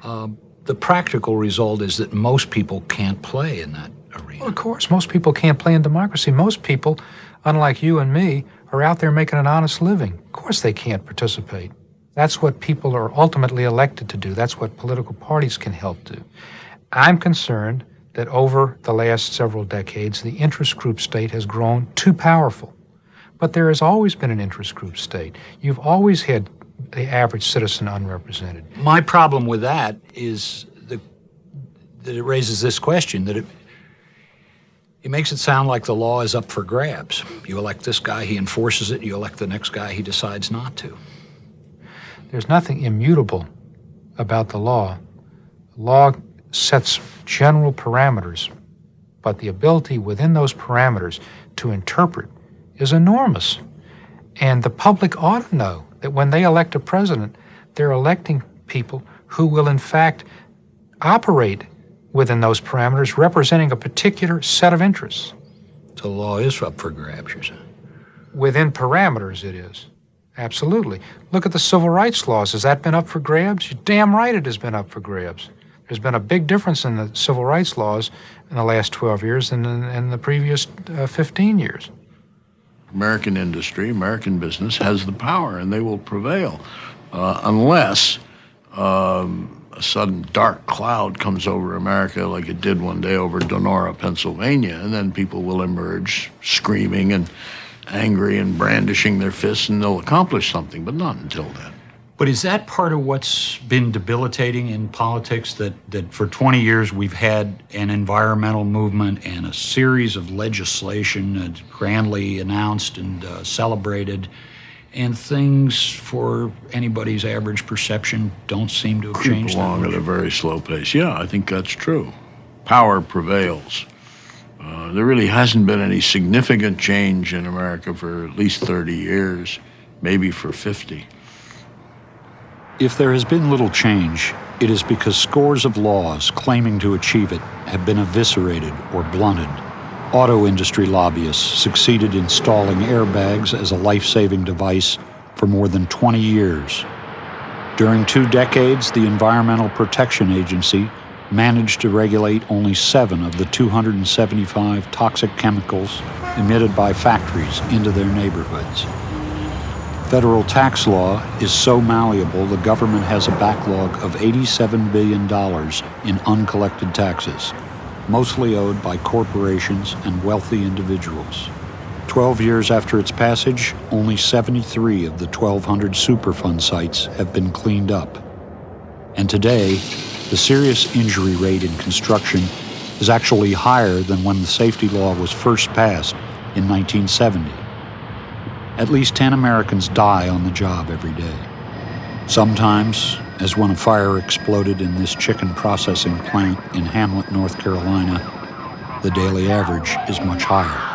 the practical result is that most people can't play in that arena. Well, of course, most people can't play in democracy. Most people, unlike you and me, are out there making an honest living. Of course they can't participate. That's what people are ultimately elected to do. That's what political parties can help do. I'm concerned that over the last several decades, the interest group state has grown too powerful. But there has always been an interest group state. You've always had the average citizen unrepresented. My problem with that is that it raises this question, that it makes it sound like the law is up for grabs. You elect this guy, he enforces it. You elect the next guy, he decides not to. There's nothing immutable about the law. The law sets general parameters, but the ability within those parameters to interpret is enormous. And the public ought to know that when they elect a president, they're electing people who will in fact operate within those parameters, representing a particular set of interests. So the law is up for grabs, you're saying? Within parameters, it is. Absolutely. Look at the civil rights laws. Has that been up for grabs? You're damn right it has been up for grabs. There's been a big difference in the civil rights laws in the last 12 years than in the previous 15 years. American industry, American business has the power, and they will prevail unless a sudden dark cloud comes over America like it did one day over Donora, Pennsylvania, and then people will emerge screaming and angry and brandishing their fists, and they'll accomplish something, but not until then. But is that part of what's been debilitating in politics, that for 20 years we've had an environmental movement and a series of legislation grandly announced and celebrated, and things for anybody's average perception don't seem to have changed that much? Along at a very slow pace. Yeah, I think that's true. Power prevails. There really hasn't been any significant change in America for at least 30 years, maybe for 50. If there has been little change, it is because scores of laws claiming to achieve it have been eviscerated or blunted. Auto industry lobbyists succeeded in stalling airbags as a life-saving device for more than 20 years. During 2 decades, the Environmental Protection Agency managed to regulate only 7 of the 275 toxic chemicals emitted by factories into their neighborhoods. Federal tax law is so malleable the government has a backlog of $87 billion in uncollected taxes, mostly owed by corporations and wealthy individuals. 12 years after its passage, only 73 of the 1,200 Superfund sites have been cleaned up. And today, the serious injury rate in construction is actually higher than when the safety law was first passed in 1970. At least 10 Americans die on the job every day. Sometimes, as when a fire exploded in this chicken processing plant in Hamlet, North Carolina, the daily average is much higher.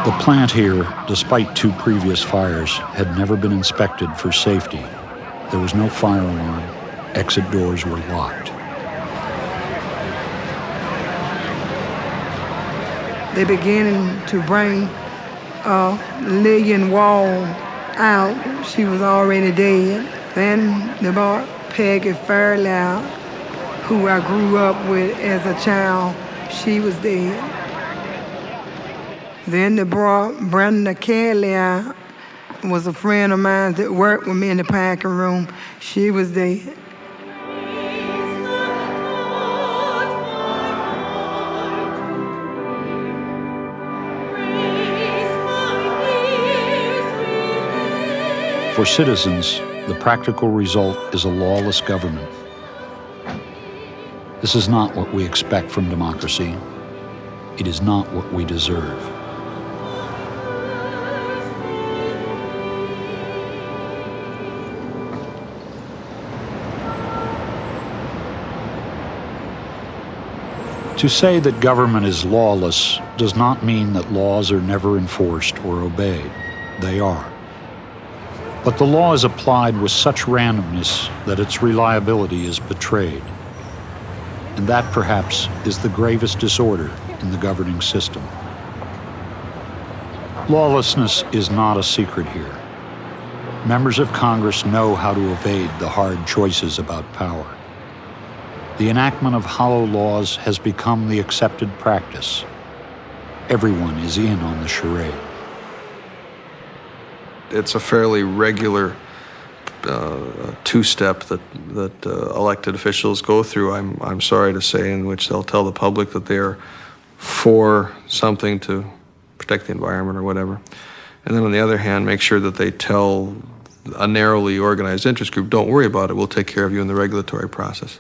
The plant here, despite 2 previous fires, had never been inspected for safety. There was no fire alarm. Exit doors were locked. They began to bring Lillian Wall out. She was already dead. Then they brought Peggy Fairloud, who I grew up with as a child. She was dead. Then they brought Brenda Kelly out, was a friend of mine that worked with me in the packing room. She was dead. For citizens, the practical result is a lawless government. This is not what we expect from democracy. It is not what we deserve. To say that government is lawless does not mean that laws are never enforced or obeyed. They are. But the law is applied with such randomness that its reliability is betrayed. And that, perhaps, is the gravest disorder in the governing system. Lawlessness is not a secret here. Members of Congress know how to evade the hard choices about power. The enactment of hollow laws has become the accepted practice. Everyone is in on the charade. It's a fairly regular two-step that elected officials go through, I'm sorry to say, in which they'll tell the public that they're for something to protect the environment or whatever. And then on the other hand, make sure that they tell a narrowly organized interest group, don't worry about it, we'll take care of you in the regulatory process.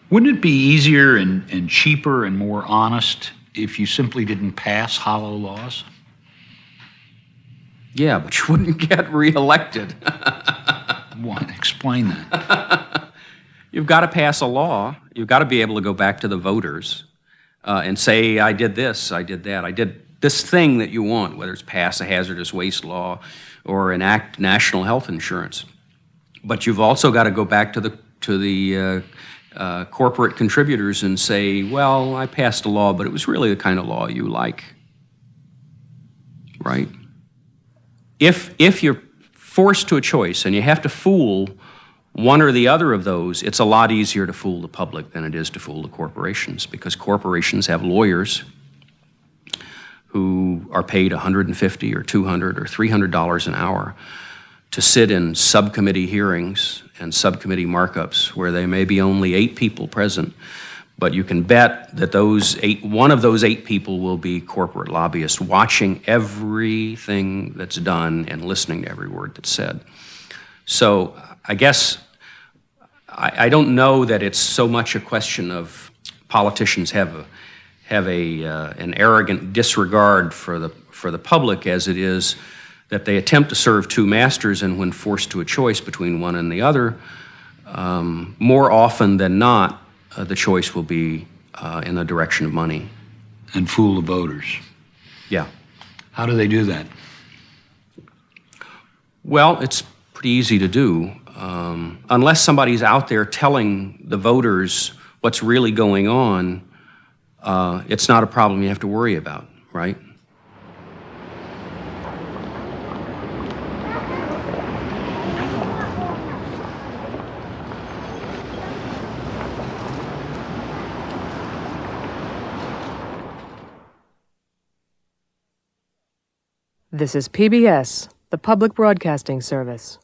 Wouldn't it be easier and cheaper and more honest if you simply didn't pass hollow laws? Yeah, but you wouldn't get reelected. Explain that. You've got to pass a law. You've got to be able to go back to the voters and say, I did this, I did that, I did this thing that you want, whether it's pass a hazardous waste law or enact national health insurance. But you've also got to go back to the corporate contributors and say, well, I passed a law, but it was really the kind of law you like, right? If you're forced to a choice and you have to fool one or the other of those, it's a lot easier to fool the public than it is to fool the corporations, because corporations have lawyers who are paid $150 or $200 or $300 an hour to sit in subcommittee hearings and subcommittee markups where there may be only 8 people present, but you can bet that one of those 8 people will be corporate lobbyists watching everything that's done and listening to every word that's said. So I guess I don't know that it's so much a question of politicians have an arrogant disregard for the public as it is that they attempt to serve 2 masters, and when forced to a choice between one and the other, more often than not, the choice will be in the direction of money. And fool the voters. Yeah. How do they do that? Well, it's pretty easy to do. Unless somebody's out there telling the voters what's really going on, it's not a problem you have to worry about, right? This is PBS, the Public Broadcasting Service.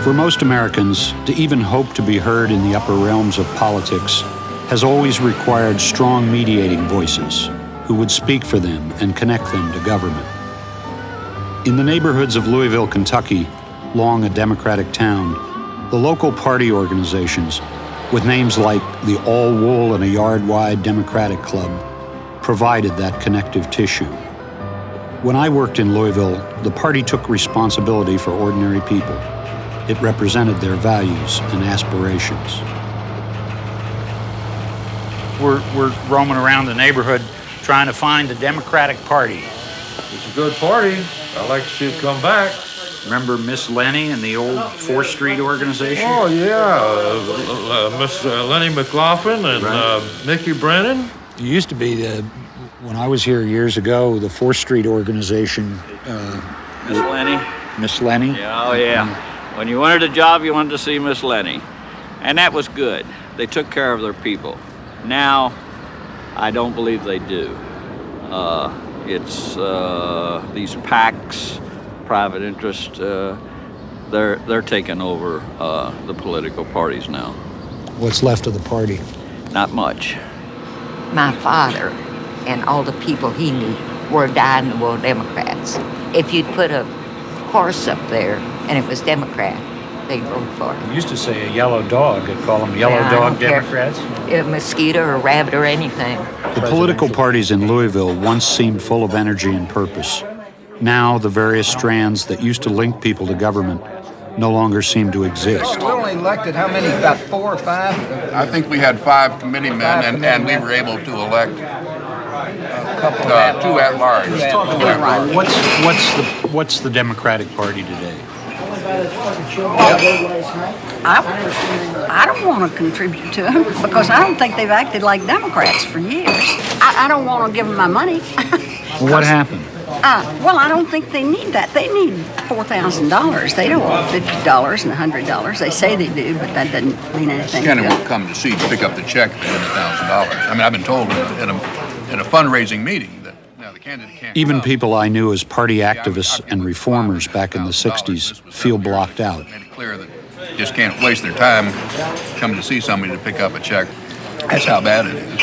For most Americans, to even hope to be heard in the upper realms of politics has always required strong mediating voices who would speak for them and connect them to government. In the neighborhoods of Louisville, Kentucky, long a Democratic town, the local party organizations, with names like the All Wool and a Yard Wide Democratic Club, provided that connective tissue. When I worked in Louisville, the party took responsibility for ordinary people. It represented their values and aspirations. We're roaming around the neighborhood trying to find the Democratic Party. It's a good party. I'd like to see it come back. Remember Miss Lenny and the old 4th Street organization? Oh, yeah. Miss Lenny McLaughlin and Mickey Brennan. It used to be, when I was here years ago, the 4th Street organization. Miss Lenny? Miss Lenny? Yeah, oh, yeah. When you wanted a job, you wanted to see Miss Lenny. And that was good. They took care of their people. Now, I don't believe they do. It's these PACs, private interest, they're taking over the political parties now. What's left of the party? Not much. My father and all the people he knew were dyed-in-the-wool Democrats. If you'd put a horse up there and it was Democrat, they'd vote for it. You used to say a yellow dog. They'd call them yellow dog Democrats. A mosquito or a rabbit or anything. The political parties in Louisville once seemed full of energy and purpose. Now, the various strands that used to link people to government no longer seem to exist. We only elected how many, about 4 or 5? I think we had 5 committeemen, and we were able to elect 2 at large. What's the Democratic Party today? I don't want to contribute to them because I don't think they've acted like Democrats for years. I don't want to give them my money. What happened? Well, I don't think they need that. They need $4,000. They don't want $50 and $100. They say they do, but that doesn't mean anything. Kind of won't come to see to pick up the check for $100,000. I mean, I've been told in a fundraising meeting that the candidate can't. Even people I knew as party activists and reformers back in the 60s feel blocked out. Made it clear that they just can't waste their time coming to see somebody to pick up a check. That's how bad it is.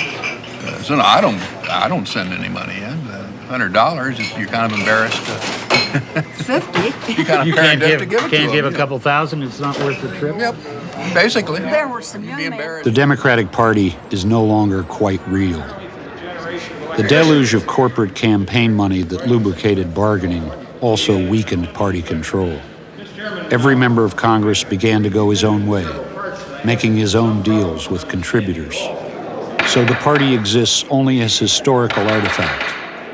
So no, I don't send any money in. $100, you're kind of embarrassed. 50. You're kind of embarrassed to give it to Can't give them. a couple thousand. It's not worth the trip. Yep, basically. There were some young men. The Democratic Party is no longer quite real. The deluge of corporate campaign money that lubricated bargaining also weakened party control. Every member of Congress began to go his own way, making his own deals with contributors. So the party exists only as historical artifact,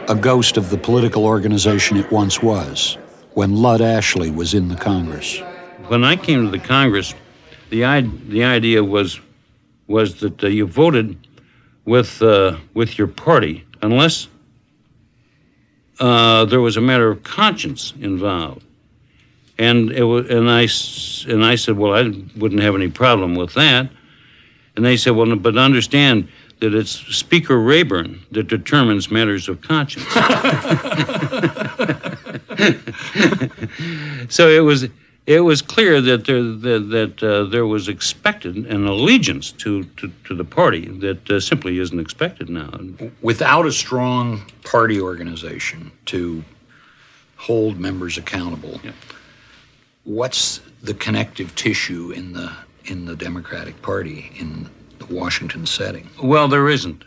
a ghost of the political organization it once was, when Lud Ashley was in the Congress. When I came to the Congress, the idea was that you voted with your party unless there was a matter of conscience involved. And I said, well, I wouldn't have any problem with that. And they said, well, but understand that it's Speaker Rayburn that determines matters of conscience. So it was clear that there was expected an allegiance to the party that simply isn't expected now. Without a strong party organization to hold members accountable, what's the connective tissue in the Democratic Party in the Washington setting? Well, there isn't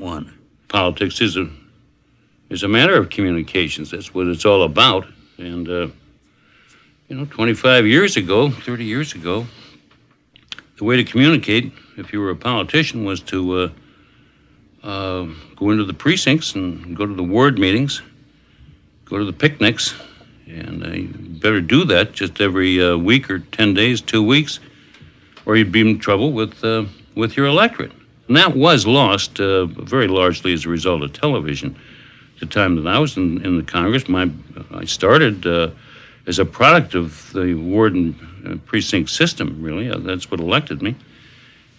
one. Politics is a matter of communications. That's what it's all about. And 25 years ago, 30 years ago, the way to communicate, if you were a politician, was to go into the precincts and go to the ward meetings, go to the picnics, and you better do that just every week or 10 days, 2 weeks, or you'd be in trouble with your electorate. And that was lost very largely as a result of television. At the time that I was in the Congress, I started as a product of the ward and precinct system, really. That's what elected me.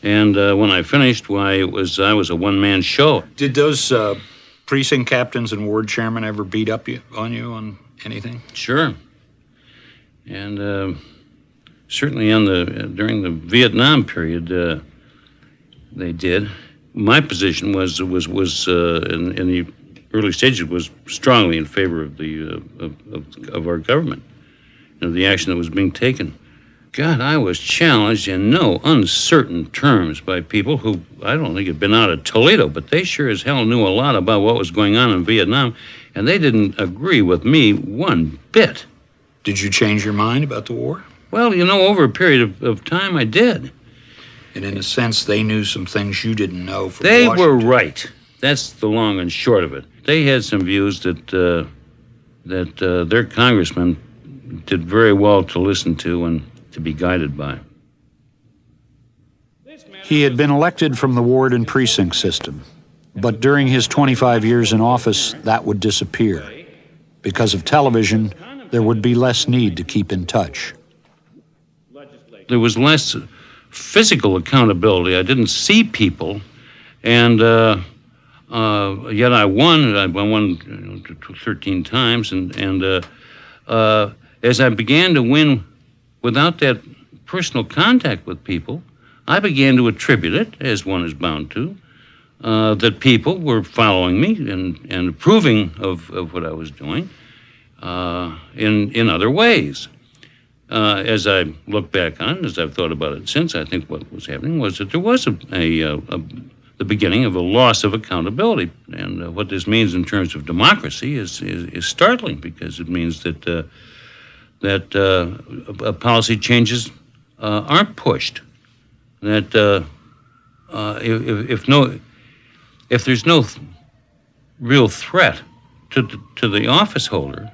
And when I finished, I was a one-man show. Did those precinct captains and ward chairmen ever beat up on you on anything? Sure. And Certainly during the Vietnam period, they did. My position was in the early stages was strongly in favor of of our government, of the action that was being taken. God, I was challenged in no uncertain terms by people who I don't think had been out of Toledo, but they sure as hell knew a lot about what was going on in Vietnam, and they didn't agree with me one bit. Did you change your mind about the war? Well, over a period of time, I did. And in a sense, they knew some things you didn't know from They Washington. were right. That's the long and short of it. They had some views that their congressman did very well to listen to and to be guided by. He had been elected from the ward and precinct system, but during his 25 years in office, that would disappear. Because of television, there would be less need to keep in touch. There was less physical accountability. I didn't see people, and yet I won. I won 13 times, and as I began to win without that personal contact with people, I began to attribute it, as one is bound to, that people were following me and approving of what I was doing in other ways. As I look back on it, as I've thought about it since, I think what was happening was that there was the beginning of a loss of accountability. And what this means in terms of democracy is startling, because it means that policy changes aren't pushed. That if there's no real threat to the office holder,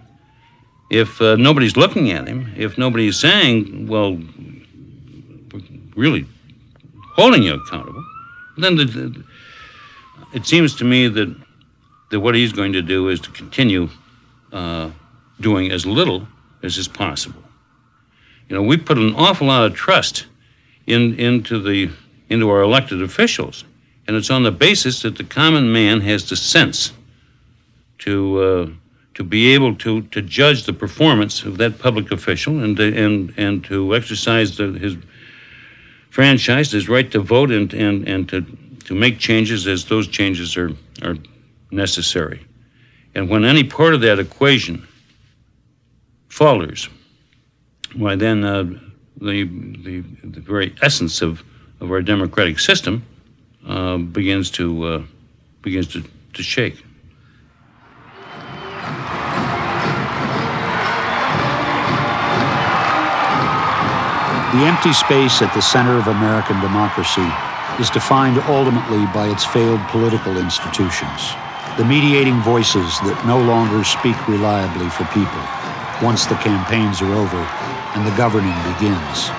if nobody's looking at him, if nobody's saying, well, we're really holding you accountable, then it seems to me that what he's going to do is to continue doing as little as is possible. We put an awful lot of trust into our elected officials, and it's on the basis that the common man has the sense to be able to judge the performance of that public official and to exercise his franchise, his right to vote, and to make changes as those changes are necessary. And when any part of that equation falters, why then the very essence of our democratic system begins to shake. The empty space at the center of American democracy is defined ultimately by its failed political institutions, the mediating voices that no longer speak reliably for people once the campaigns are over and the governing begins.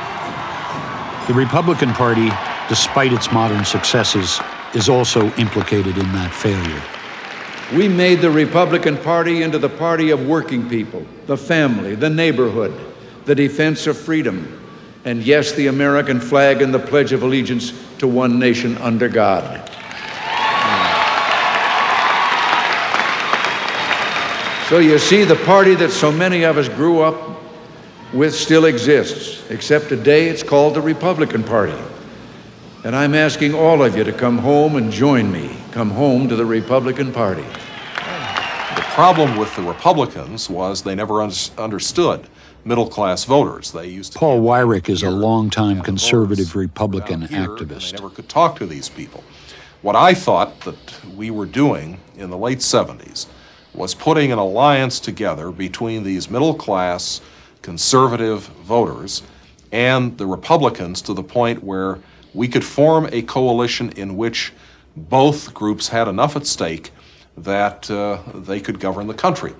The Republican Party, despite its modern successes, is also implicated in that failure. We made the Republican Party into the party of working people, the family, the neighborhood, the defense of freedom, and yes, the American flag and the Pledge of Allegiance to one nation under God. So you see, the party that so many of us grew up with still exists, except today it's called the Republican Party. And I'm asking all of you to come home and join me. Come home to the Republican Party. The problem with the Republicans was they never understood middle-class voters. They used to Paul Weyrich is a longtime conservative Republican activist. They never could talk to these people. What I thought that we were doing in the late 70s was putting an alliance together between these middle-class conservative voters and the Republicans to the point where we could form a coalition in which both groups had enough at stake that they could govern the country.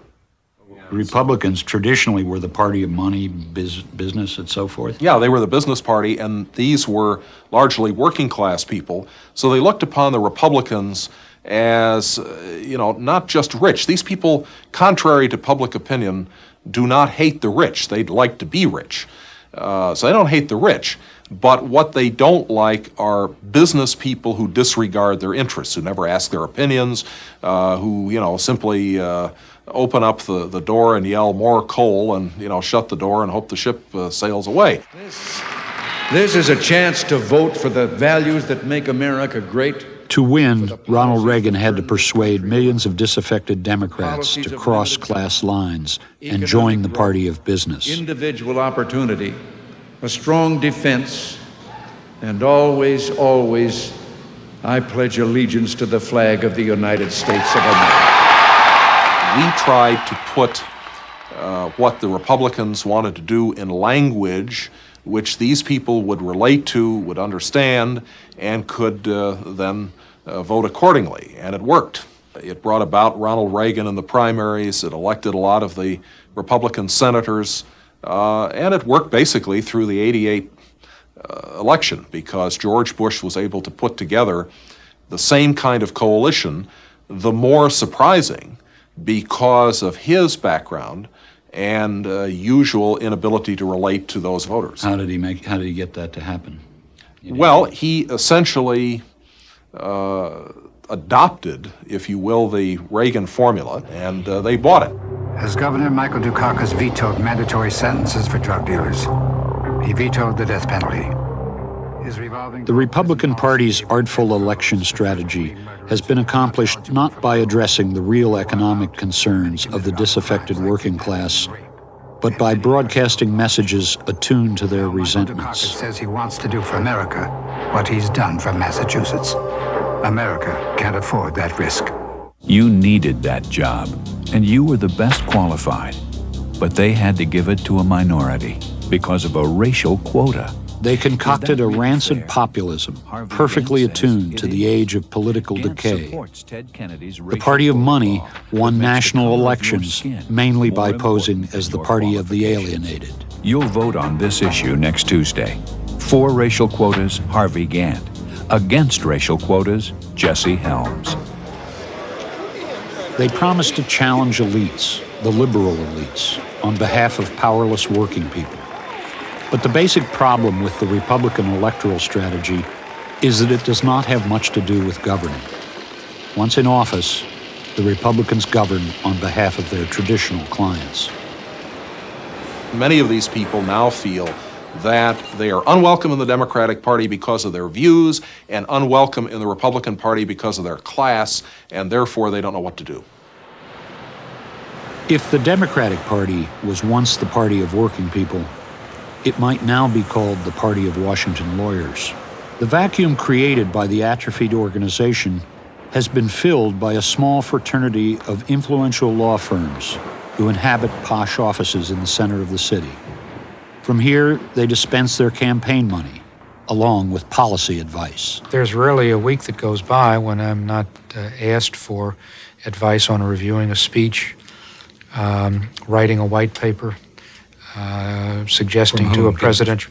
Republicans traditionally were the party of money, business, and so forth? Yeah, they were the business party, and these were largely working class people. So they looked upon the Republicans as, not just rich. These people, contrary to public opinion, do not hate the rich. They'd like to be rich. So they don't hate the rich. But what they don't like are business people who disregard their interests, who never ask their opinions, who, simply open up the door and yell more coal and, shut the door and hope the ship sails away. This is a chance to vote for the values that make America great. To win, Ronald Reagan had to persuade millions of disaffected Democrats to cross class lines and join the party of business. Individual opportunity, a strong defense, and always, always, I pledge allegiance to the flag of the United States of America. We tried to put what the Republicans wanted to do in language which these people would relate to, would understand, and could then vote accordingly. And it worked. It brought about Ronald Reagan in the primaries. It elected a lot of the Republican senators. And it worked basically through the '88 election because George Bush was able to put together the same kind of coalition, the more surprising because of his background and usual inability to relate to those voters. How did he get that to happen? Well, he essentially adopted, if you will, the Reagan formula, and they bought it. As Governor Michael Dukakis vetoed mandatory sentences for drug dealers, he vetoed the death penalty. The Republican Party's artful election strategy has been accomplished not by addressing the real economic concerns of the disaffected working class, but by broadcasting messages attuned to their resentments. Dukakis says he wants to do for America what he's done for Massachusetts. America can't afford that risk. You needed that job, and you were the best qualified. But they had to give it to a minority because of a racial quota. They concocted a rancid populism, perfectly attuned to the age of political decay. The party of money won national elections mainly by posing as the party of the alienated. You'll vote on this issue next Tuesday. For racial quotas, Harvey Gantt. Against racial quotas, Jesse Helms. They promised to challenge elites, the liberal elites, on behalf of powerless working people. But the basic problem with the Republican electoral strategy is that it does not have much to do with governing. Once in office, the Republicans govern on behalf of their traditional clients. Many of these people now feel that they are unwelcome in the Democratic Party because of their views and unwelcome in the Republican Party because of their class, and therefore they don't know what to do. If the Democratic Party was once the party of working people, it might now be called the party of Washington lawyers. The vacuum created by the atrophied organization has been filled by a small fraternity of influential law firms who inhabit posh offices in the center of the city. From here, they dispense their campaign money, along with policy advice. There's rarely a week that goes by when I'm not asked for advice on reviewing a speech, writing a white paper, suggesting to a president.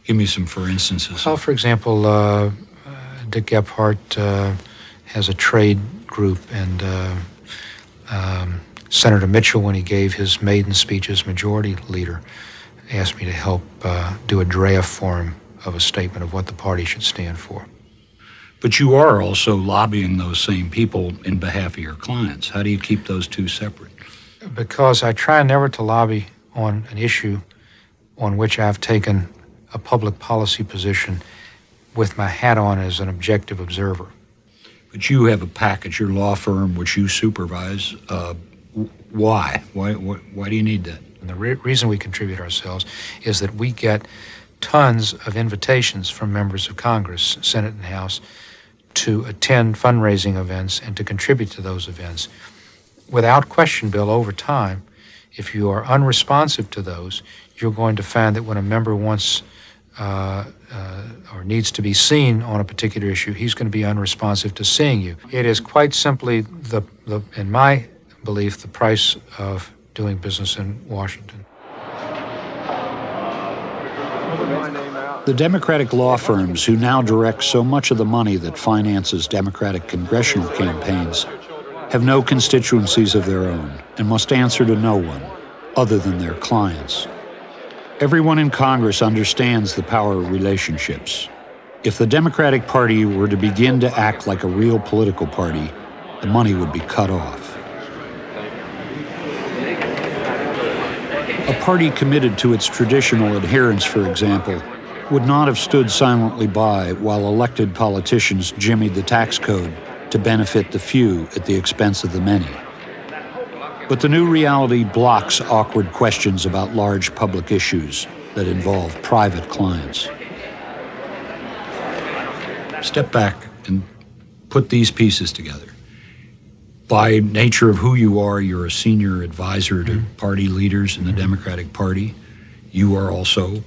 Give me some for instances. Well, for example, Dick Gephardt has a trade group, and Senator Mitchell, when he gave his maiden speech as majority leader, asked me to help do a draft form of a statement of what the party should stand for. But you are also lobbying those same people in behalf of your clients. How do you keep those two separate? Because I try never to lobby on an issue on which I've taken a public policy position with my hat on as an objective observer. But you have a package, your law firm, which you supervise. Why? Why do you need that? And the reason we contribute ourselves is that we get tons of invitations from members of Congress, Senate and House, to attend fundraising events and to contribute to those events. Without question, Bill, over time, if you are unresponsive to those, you're going to find that when a member wants or needs to be seen on a particular issue, he's going to be unresponsive to seeing you. It is quite simply, in my belief, the price of doing business in Washington. The Democratic law firms who now direct so much of the money that finances Democratic congressional campaigns have no constituencies of their own and must answer to no one other than their clients. Everyone in Congress understands the power of relationships. If the Democratic Party were to begin to act like a real political party, the money would be cut off. A party committed to its traditional adherence, for example, would not have stood silently by while elected politicians jimmied the tax code to benefit the few at the expense of the many. But the new reality blocks awkward questions about large public issues that involve private clients. Step back and put these pieces together. By nature of who you are, you're a senior advisor to party leaders in the Democratic Party. You are also,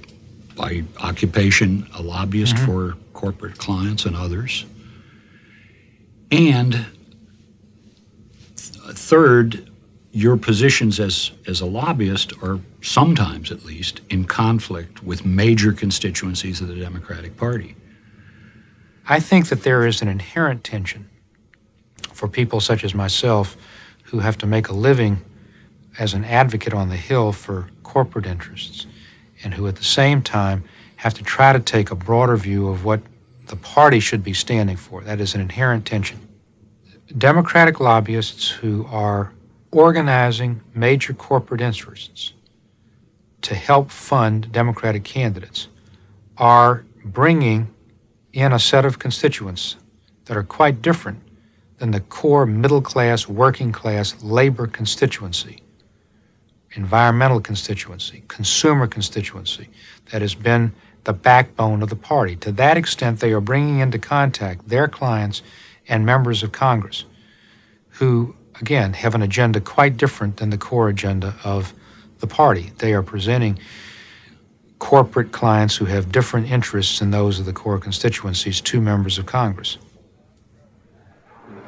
by occupation, a lobbyist for corporate clients and others. And third, your positions as a lobbyist are sometimes, at least, in conflict with major constituencies of the Democratic Party. I think that there is an inherent tension for people such as myself who have to make a living as an advocate on the Hill for corporate interests and who at the same time have to try to take a broader view of what the party should be standing for. That is an inherent tension. Democratic lobbyists who are organizing major corporate interests to help fund Democratic candidates are bringing in a set of constituents that are quite different than the core middle-class, working-class labor constituency, environmental constituency, consumer constituency that has been the backbone of the party. To that extent, they are bringing into contact their clients and members of Congress who, again, have an agenda quite different than the core agenda of the party. They are presenting corporate clients who have different interests than those of the core constituencies to members of Congress.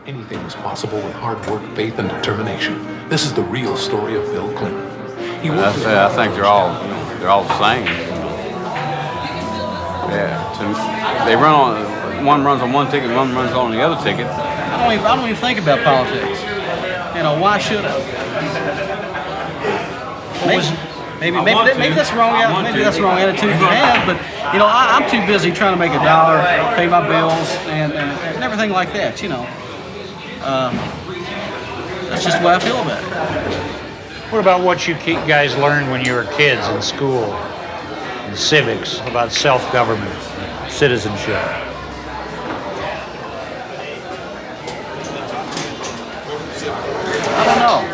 Anything is possible with hard work, faith, and determination. This is the real story of Bill Clinton. I think they're all the same. Yeah, they run on, one runs on one ticket, one runs on the other ticket. I don't even think about politics. You know, why should I? Maybe that's wrong. Maybe that's the wrong attitude you have. But you know, I'm too busy trying to make a dollar, pay my bills, and everything like that. You know, that's just the way I feel about it. What about what you guys learned when you were kids in school, in civics, about self-government, citizenship? I don't know.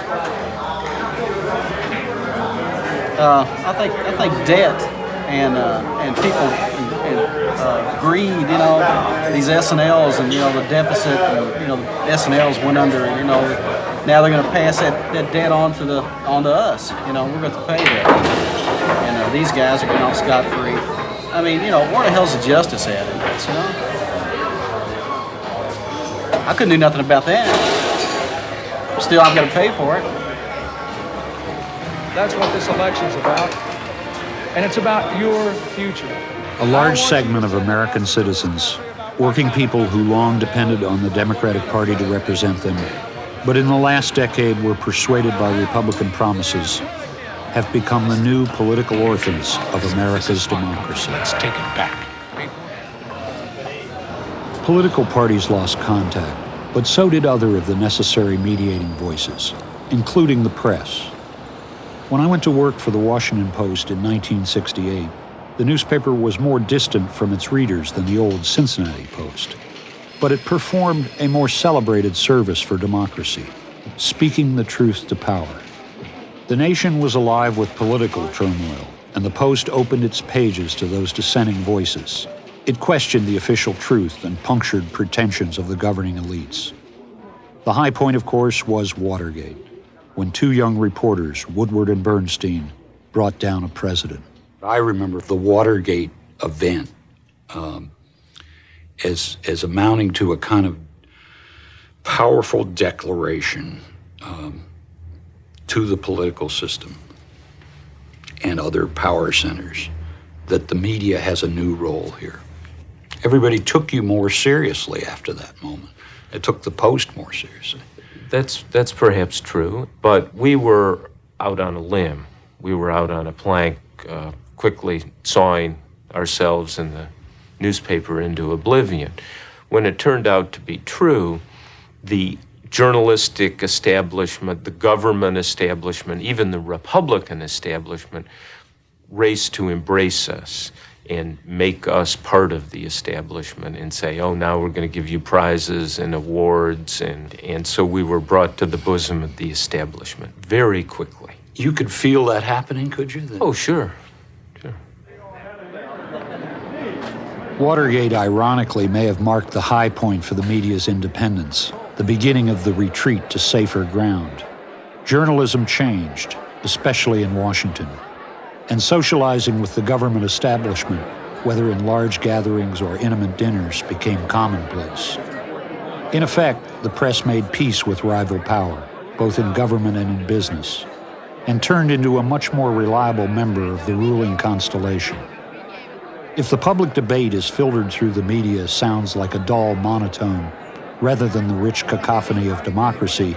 I think debt and people and greed. You know, these S&Ls and the deficit. And, the S&Ls went under. Now they're going to pass that debt on to us. We're going to pay that. And these guys are getting off scot-free. I mean, where the hell's the justice at in this? I couldn't do nothing about that. Still, I've got to pay for it. That's what this election's about. And it's about your future. A large segment of American citizens, working people who long depended on the Democratic Party to represent them, but in the last decade were persuaded by Republican promises, have become the new political orphans of America's democracy. Let's take it back. Political parties lost contact, but so did other of the necessary mediating voices, including the press. When I went to work for the Washington Post in 1968, the newspaper was more distant from its readers than the old Cincinnati Post. But it performed a more celebrated service for democracy, speaking the truth to power. The nation was alive with political turmoil, and the Post opened its pages to those dissenting voices. It questioned the official truth and punctured pretensions of the governing elites. The high point, of course, was Watergate, when two young reporters, Woodward and Bernstein, brought down a president. I remember the Watergate event as amounting to a kind of powerful declaration to the political system and other power centers that the media has a new role here. Everybody took you more seriously after that moment. It took the Post more seriously. That's perhaps true, but we were out on a limb. We were out on a plank, quickly sawing ourselves and the newspaper into oblivion. When it turned out to be true, the journalistic establishment, the government establishment, even the Republican establishment race to embrace us and make us part of the establishment and say, oh, now we're going to give you prizes and awards. And so we were brought to the bosom of the establishment very quickly. You could feel that happening, could you? Oh, sure. Watergate, ironically, may have marked the high point for the media's independence, the beginning of the retreat to safer ground. Journalism changed, especially in Washington, and socializing with the government establishment, whether in large gatherings or intimate dinners, became commonplace. In effect, the press made peace with rival power, both in government and in business, and turned into a much more reliable member of the ruling constellation. If the public debate is filtered through the media sounds like a dull monotone, rather than the rich cacophony of democracy,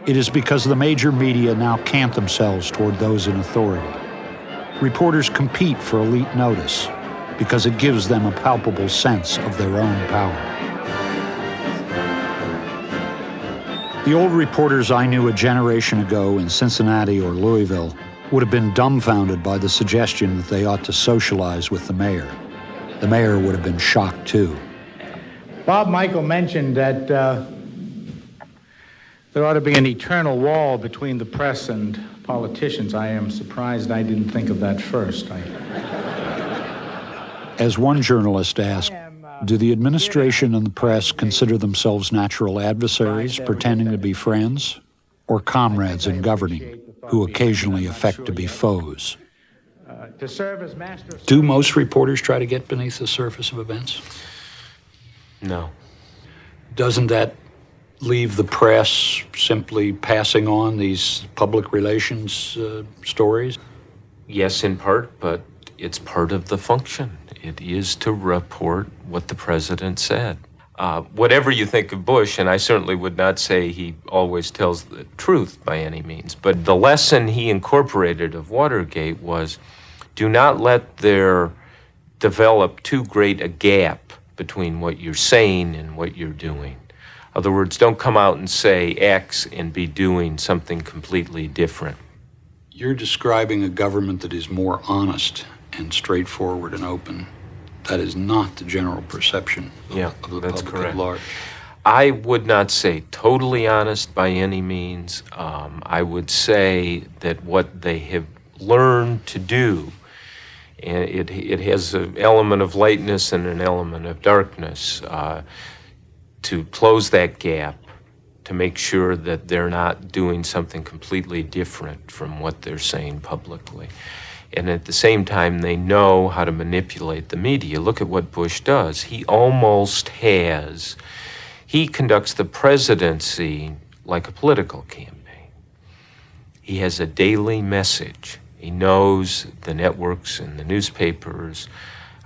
it is because the major media now cant themselves toward those in authority. Reporters compete for elite notice because it gives them a palpable sense of their own power. The old reporters I knew a generation ago in Cincinnati or Louisville would have been dumbfounded by the suggestion that they ought to socialize with the mayor. The mayor would have been shocked too. Bob Michael mentioned that there ought to be an eternal wall between the press and politicians. I am surprised I didn't think of that first. As one journalist asked, do the administration and the press consider themselves natural adversaries pretending to be friends, or comrades in governing who occasionally affect to be foes? Do most reporters try to get beneath the surface of events? No. Doesn't that leave the press simply passing on these public relations stories? Yes, in part, but it's part of the function. It is to report what the president said. Whatever you think of Bush, and I certainly would not say he always tells the truth by any means, but the lesson he incorporated of Watergate was, do not let there develop too great a gap between what you're saying and what you're doing. In other words, don't come out and say X and be doing something completely different. You're describing a government that is more honest and straightforward and open. That is not the general perception of the that's public correct. at large. I would not say totally honest by any means. I would say that what they have learned to do, and it has an element of lightness and an element of darkness, to close that gap, to make sure that they're not doing something completely different from what they're saying publicly. And at the same time, they know how to manipulate the media. Look at what Bush does. He conducts the presidency like a political campaign. He has a daily message. He knows the networks and the newspapers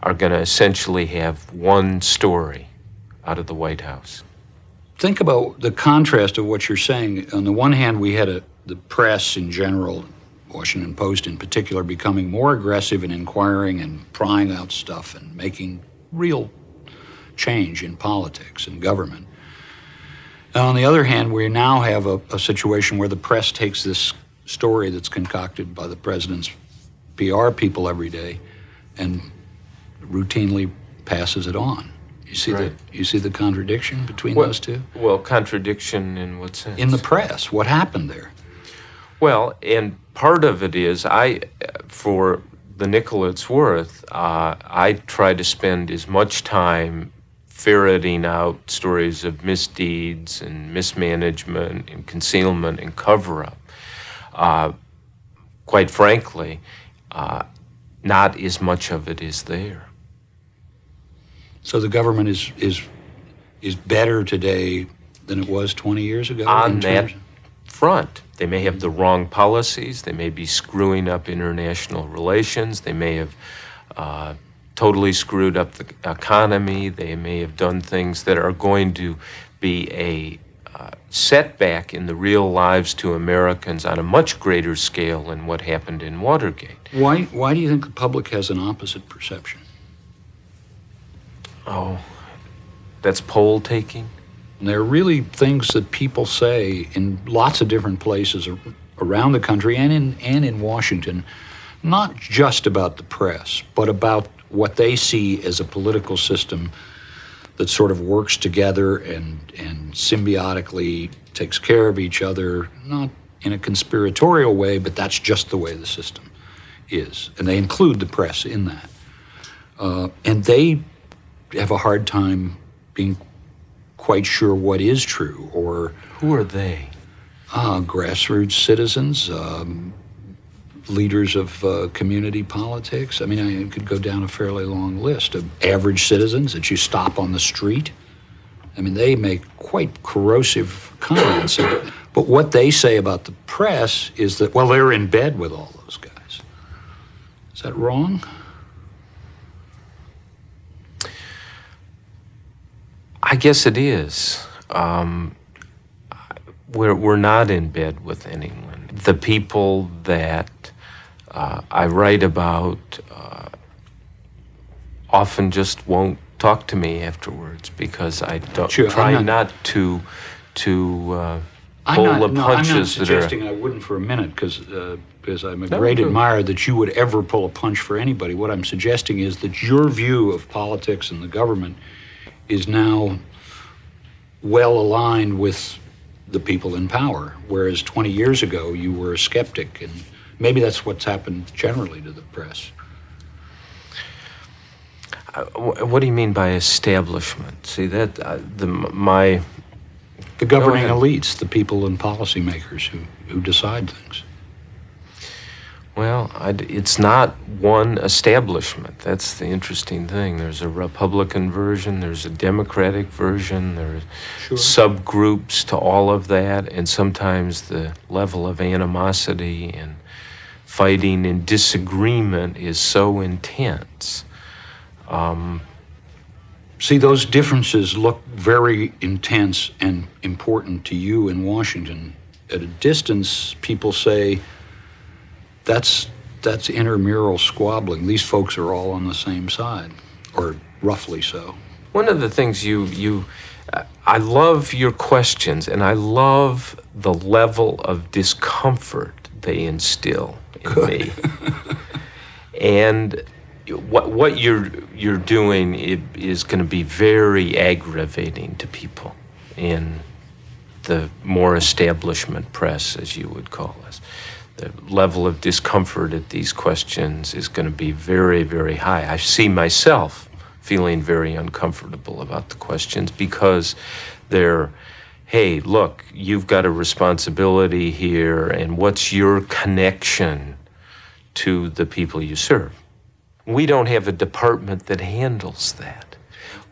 are going to essentially have one story out of the White House. Think about the contrast of what you're saying. On the one hand, we had the press in general, Washington Post in particular, becoming more aggressive in inquiring and prying out stuff and making real change in politics and government. And on the other hand, we now have a situation where the press takes this story that's concocted by the president's PR people every day and routinely passes it on. You see the contradiction between those two? Well, contradiction in what sense? In the press. What happened there? Well, and part of it is, for the nickel it's worth, I try to spend as much time ferreting out stories of misdeeds and mismanagement and concealment and cover-up. Quite frankly, not as much of it is there. So the government is better today than it was 20 years ago? On that front. They may have the wrong policies. They may be screwing up international relations. They may have totally screwed up the economy. They may have done things that are going to be a setback in the real lives to Americans on a much greater scale than what happened in Watergate. Why do you think the public has an opposite perception? Oh, that's poll taking. And they're really things that people say in lots of different places around the country and in Washington, not just about the press, but about what they see as a political system that sort of works together and symbiotically takes care of each other, not in a conspiratorial way, but that's just the way the system is. And they include the press in that. And they have a hard time being quite sure what is true, or... Who are they? Grassroots citizens, leaders of community politics. I mean, I could go down a fairly long list of average citizens that you stop on the street. I mean, they make quite corrosive comments. But what they say about the press is that, well, they're in bed with all those guys. Is that wrong? I guess it is. We're not in bed with anyone. The people that I write about often just won't talk to me afterwards because I don't try not to pull the punches I'm not that are. suggesting I wouldn't for a minute because I'm a great admirer that you would ever pull a punch for anybody. What I'm suggesting is that your view of politics and the government is now well aligned with the people in power, whereas 20 years ago you were a skeptic, and maybe that's what's happened generally to the press. What do you mean by establishment? See, that the governing elites, the people and policymakers who decide things. Well, it's not one establishment. That's the interesting thing. There's a Republican version, there's a Democratic version, there's subgroups to all of that, and sometimes the level of animosity and fighting and disagreement is so intense. See, those differences look very intense and important to you in Washington. At a distance, people say, that's intramural squabbling. These folks are all on the same side, or roughly so. One of the things I love your questions, and I love the level of discomfort they instill in me. And what you're doing is going to be very aggravating to people in the more establishment press, as you would call us. The level of discomfort at these questions is going to be very, very high. I see myself feeling very uncomfortable about the questions because they're, hey, look, you've got a responsibility here, and what's your connection to the people you serve? We don't have a department that handles that.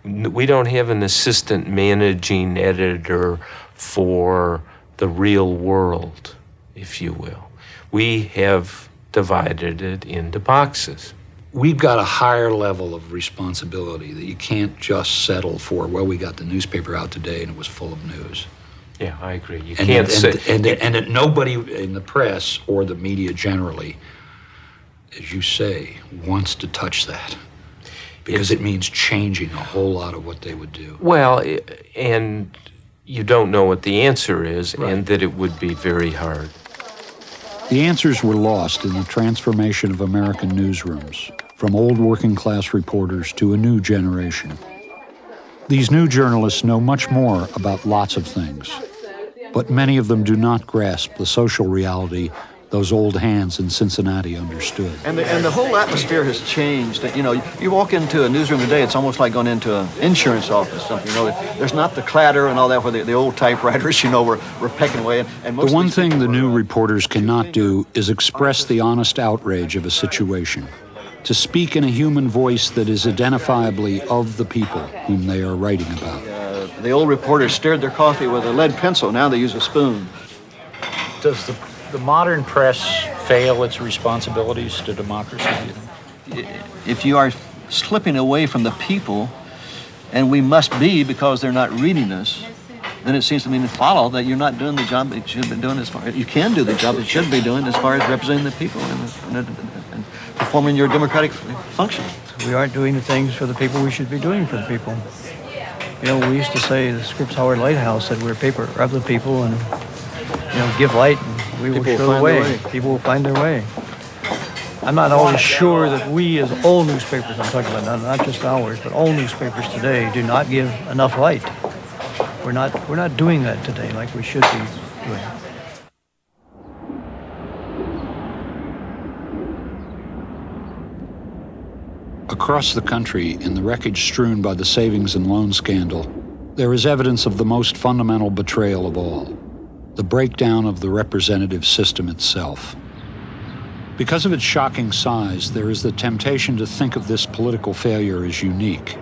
We don't have an assistant managing editor for the real world, if you will. We have divided it into boxes. We've got a higher level of responsibility that you can't just settle for, well, we got the newspaper out today and it was full of news. Yeah, I agree. You can't say... And that nobody in the press or the media generally, as you say, wants to touch that. Because it means changing a whole lot of what they would do. Well, and you don't know what the answer is, and that it would be very hard. The answers were lost in the transformation of American newsrooms, from old working-class reporters to a new generation. These new journalists know much more about lots of things, but many of them do not grasp the social reality those old hands in Cincinnati understood. And the whole atmosphere has changed. You know, you walk into a newsroom today, it's almost like going into an insurance office. Something, you know, there's not the clatter and all that where the old typewriters, you know, were pecking away. And most the one thing the new reporters cannot do is express the honest outrage of a situation, to speak in a human voice that is identifiably of the people whom they are writing about. The old reporters stirred their coffee with a lead pencil. Now they use a spoon. Does the modern press fail its responsibilities to democracy, do you think? If you are slipping away from the people, and we must be because they're not reading us, then it seems to me to follow that you're not doing the job that you should be doing as far as you can do the job that you should be doing as far as representing the people and performing your democratic function. We aren't doing the things for the people we should be doing for the people. We used to say the Scripps Howard Lighthouse said we're paper of the people, and give light, and we will show the way. People will find their way. I'm not always sure that we, as all newspapers, I'm talking about not just ours, but all newspapers today, do not give enough light. We're not doing that today like we should be doing. Across the country, in the wreckage strewn by the savings and loan scandal, there is evidence of the most fundamental betrayal of all, the breakdown of the representative system itself. Because of its shocking size, there is the temptation to think of this political failure as unique.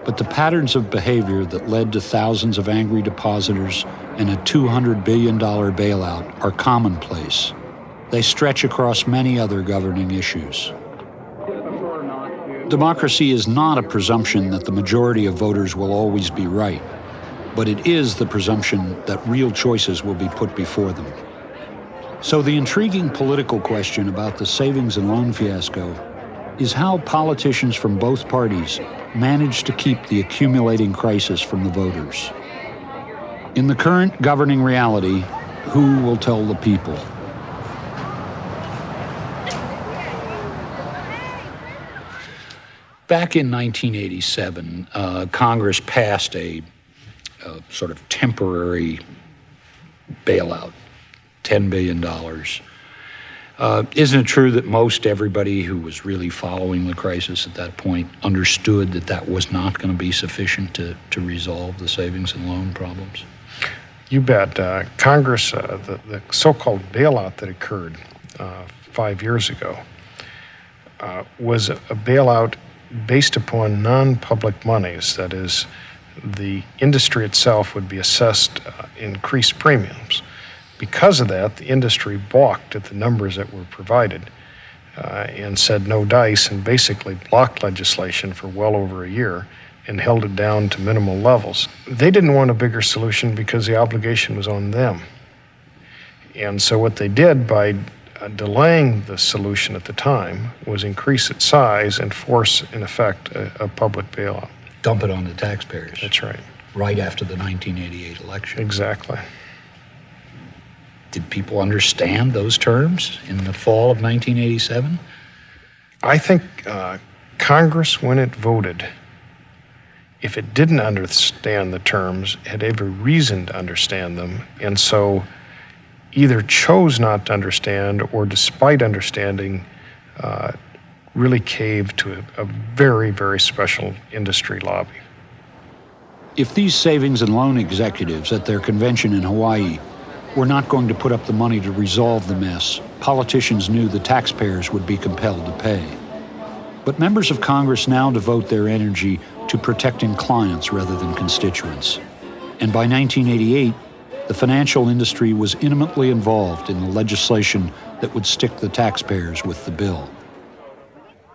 But the patterns of behavior that led to thousands of angry depositors and a $200 billion bailout are commonplace. They stretch across many other governing issues. Democracy is not a presumption that the majority of voters will always be right, but it is the presumption that real choices will be put before them. So the intriguing political question about the savings and loan fiasco is how politicians from both parties manage to keep the accumulating crisis from the voters. In the current governing reality, who will tell the people? Back in 1987, Congress passed a sort of temporary bailout, $10 billion. Isn't it true that most everybody who was really following the crisis at that point understood that that was not going to be sufficient to resolve the savings and loan problems? You bet. Congress, the so-called bailout that occurred 5 years ago was a bailout based upon non-public monies. That is, the industry itself would be assessed increased premiums. Because of that, the industry balked at the numbers that were provided and said no dice, and basically blocked legislation for well over a year and held it down to minimal levels. They didn't want a bigger solution because the obligation was on them. And so what they did by delaying the solution at the time was increase its size and force, in effect, a public bailout. Dump it on the taxpayers. That's right. Right after the 1988 election. Exactly. Did people understand those terms in the fall of 1987? I think Congress, when it voted, if it didn't understand the terms, had every reason to understand them, and so either chose not to understand or, despite understanding, really caved to a very, very special industry lobby. If these savings and loan executives at their convention in Hawaii were not going to put up the money to resolve the mess, politicians knew the taxpayers would be compelled to pay. But members of Congress now devote their energy to protecting clients rather than constituents. And by 1988, the financial industry was intimately involved in the legislation that would stick the taxpayers with the bill.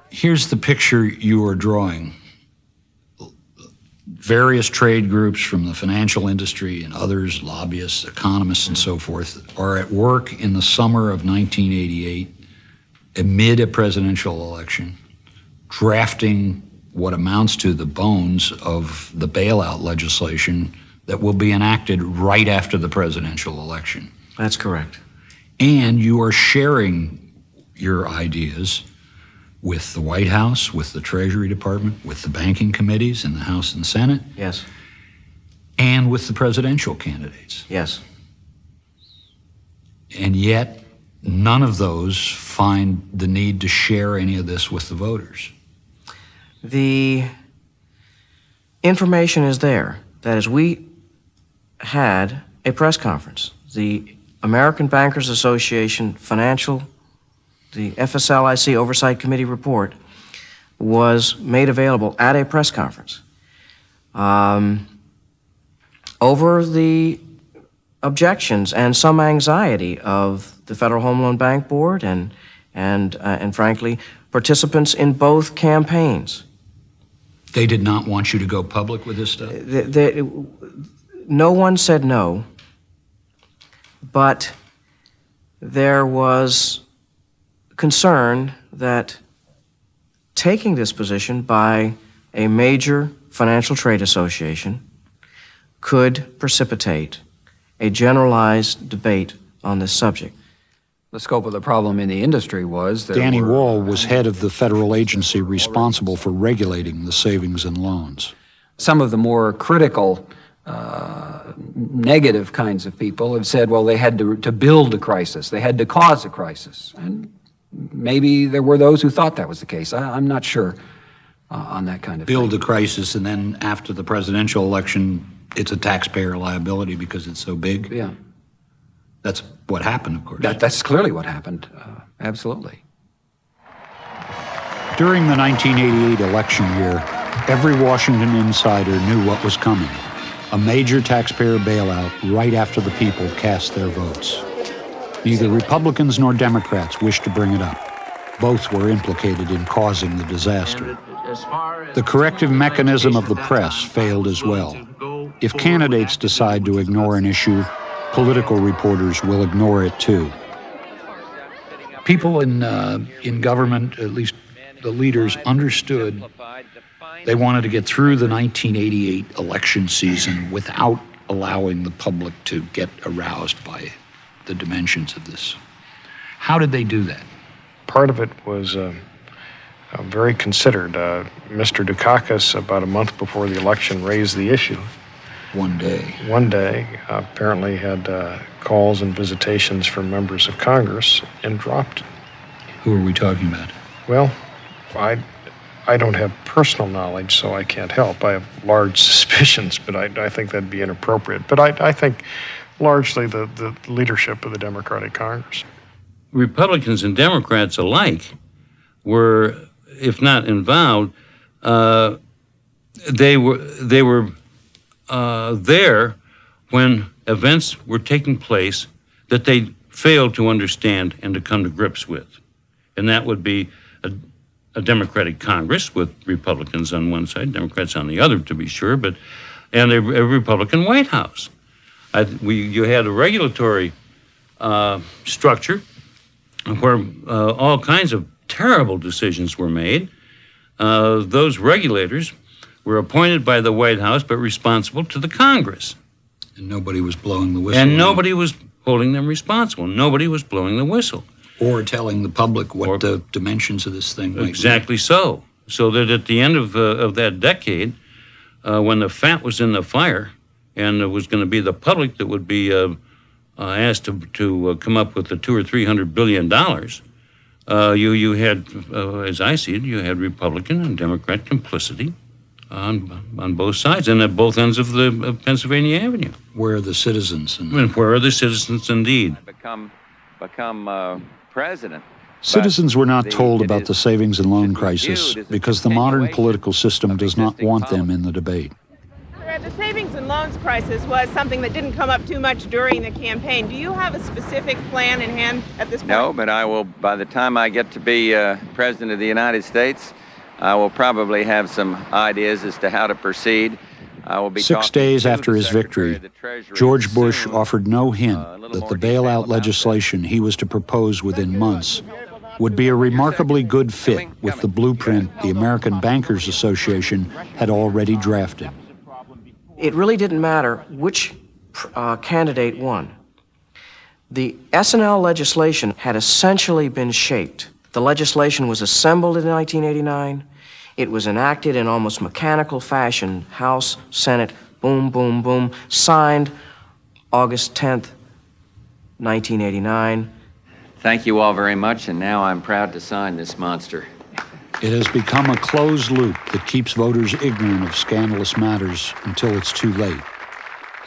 Here's the picture you are drawing. Various trade groups from the financial industry and others, lobbyists, economists, and so forth, are at work in the summer of 1988, amid a presidential election, drafting what amounts to the bones of the bailout legislation that will be enacted right after the presidential election. That's correct. And you are sharing your ideas with the White House, with the Treasury Department, with the banking committees in the House and Senate. Yes. And with the presidential candidates. Yes. And yet, none of those find the need to share any of this with the voters. The information is there. That is, we had a press conference. The American Bankers Association the FSLIC Oversight Committee report was made available at a press conference over the objections and some anxiety of the Federal Home Loan Bank Board and frankly, participants in both campaigns. They did not want you to go public with this stuff? No one said no, but there was concern that taking this position by a major financial trade association could precipitate a generalized debate on this subject. The scope of the problem in the industry was that Danny Wall was head of the federal agency responsible for regulating the savings and loans. some of the more critical, negative kinds of people have said, well, they had to build a crisis, they had to cause a crisis. And maybe there were those who thought that was the case. I'm not sure on that kind of Build a crisis, and then after the presidential election, it's a taxpayer liability because it's so big. Yeah. That's what happened, of course. That's clearly what happened, absolutely. During the 1988 election year, every Washington insider knew what was coming. A major taxpayer bailout right after the people cast their votes. Neither Republicans nor Democrats wished to bring it up. Both were implicated in causing the disaster. The corrective mechanism of the press failed as well. If candidates decide to ignore an issue, political reporters will ignore it too. People in government, at least the leaders, understood they wanted to get through the 1988 election season without allowing the public to get aroused by the dimensions of this. How did they do that? Part of it was very considered. Mr. Dukakis, about a month before the election, raised the issue. One day, apparently had calls and visitations from members of Congress and dropped it. Who are we talking about? Well, I don't have personal knowledge, so I can't help. I have large suspicions, but I think that'd be inappropriate. But I think largely the leadership of the Democratic Congress. Republicans and Democrats alike were, if not involved, they were there when events were taking place that they failed to understand and to come to grips with. And that would be a Democratic Congress with Republicans on one side, Democrats on the other, to be sure, and a Republican White House. You had a regulatory structure where all kinds of terrible decisions were made. Those regulators were appointed by the White House but responsible to the Congress. And nobody was blowing the whistle. And nobody was holding them responsible. Nobody was blowing the whistle. Or telling the public what the dimensions of this thing might be. Exactly so. So that at the end of that decade, when the fat was in the fire, and it was going to be the public that would be asked to come up with the $200 or $300 billion, you had, as I see it, you had Republican and Democrat complicity on both sides and at both ends of Pennsylvania Avenue. Where are the citizens? And where are the citizens, indeed? Become president. Citizens were not told about the savings and loan crisis because the modern political system does not want them in the debate. The savings and loans crisis was something that didn't come up too much during the campaign. Do you have a specific plan in hand at this point? No, but I will, by the time I get to be President of the United States, I will probably have some ideas as to how to proceed. I will be 6 days after his victory, George Bush offered no hint that the bailout legislation he was to propose within months would be a remarkably good fit with the blueprint the American Bankers Association had already drafted. It really didn't matter which candidate won. The S&L legislation had essentially been shaped. The legislation was assembled in 1989. It was enacted in almost mechanical fashion, House, Senate, boom, boom, boom, signed August 10th, 1989. Thank you all very much, and now I'm proud to sign this monster. It has become a closed loop that keeps voters ignorant of scandalous matters until it's too late.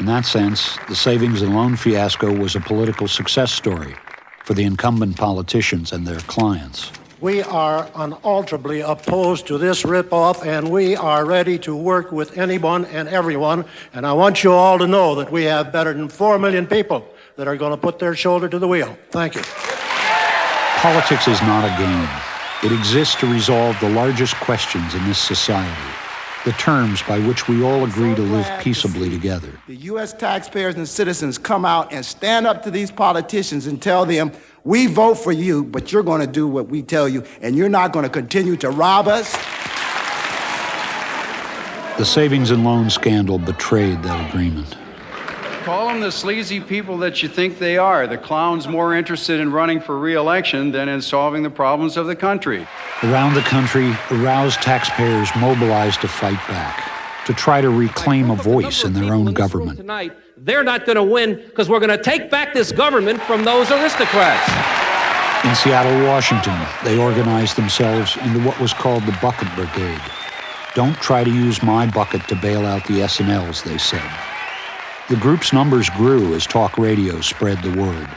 In that sense, the savings and loan fiasco was a political success story for the incumbent politicians and their clients. We are unalterably opposed to this ripoff, and we are ready to work with anyone and everyone. And I want you all to know that we have better than 4 million people that are going to put their shoulder to the wheel. Thank you. Politics is not a game. It exists to resolve the largest questions in this society, the terms by which we all agree to live peaceably together. The U.S. taxpayers and citizens come out and stand up to these politicians and tell them, we vote for you, but you're going to do what we tell you, and you're not going to continue to rob us. The savings and loan scandal betrayed that agreement. Call them the sleazy people that you think they are, the clowns more interested in running for re-election than in solving the problems of the country. Around the country, aroused taxpayers mobilized to fight back, to try to reclaim a voice in their own government. Tonight, they're not going to win because we're going to take back this government from those aristocrats. In Seattle, Washington, they organized themselves into what was called the Bucket Brigade. Don't try to use my bucket to bail out the S&Ls, they said. The group's numbers grew as talk radio spread the word.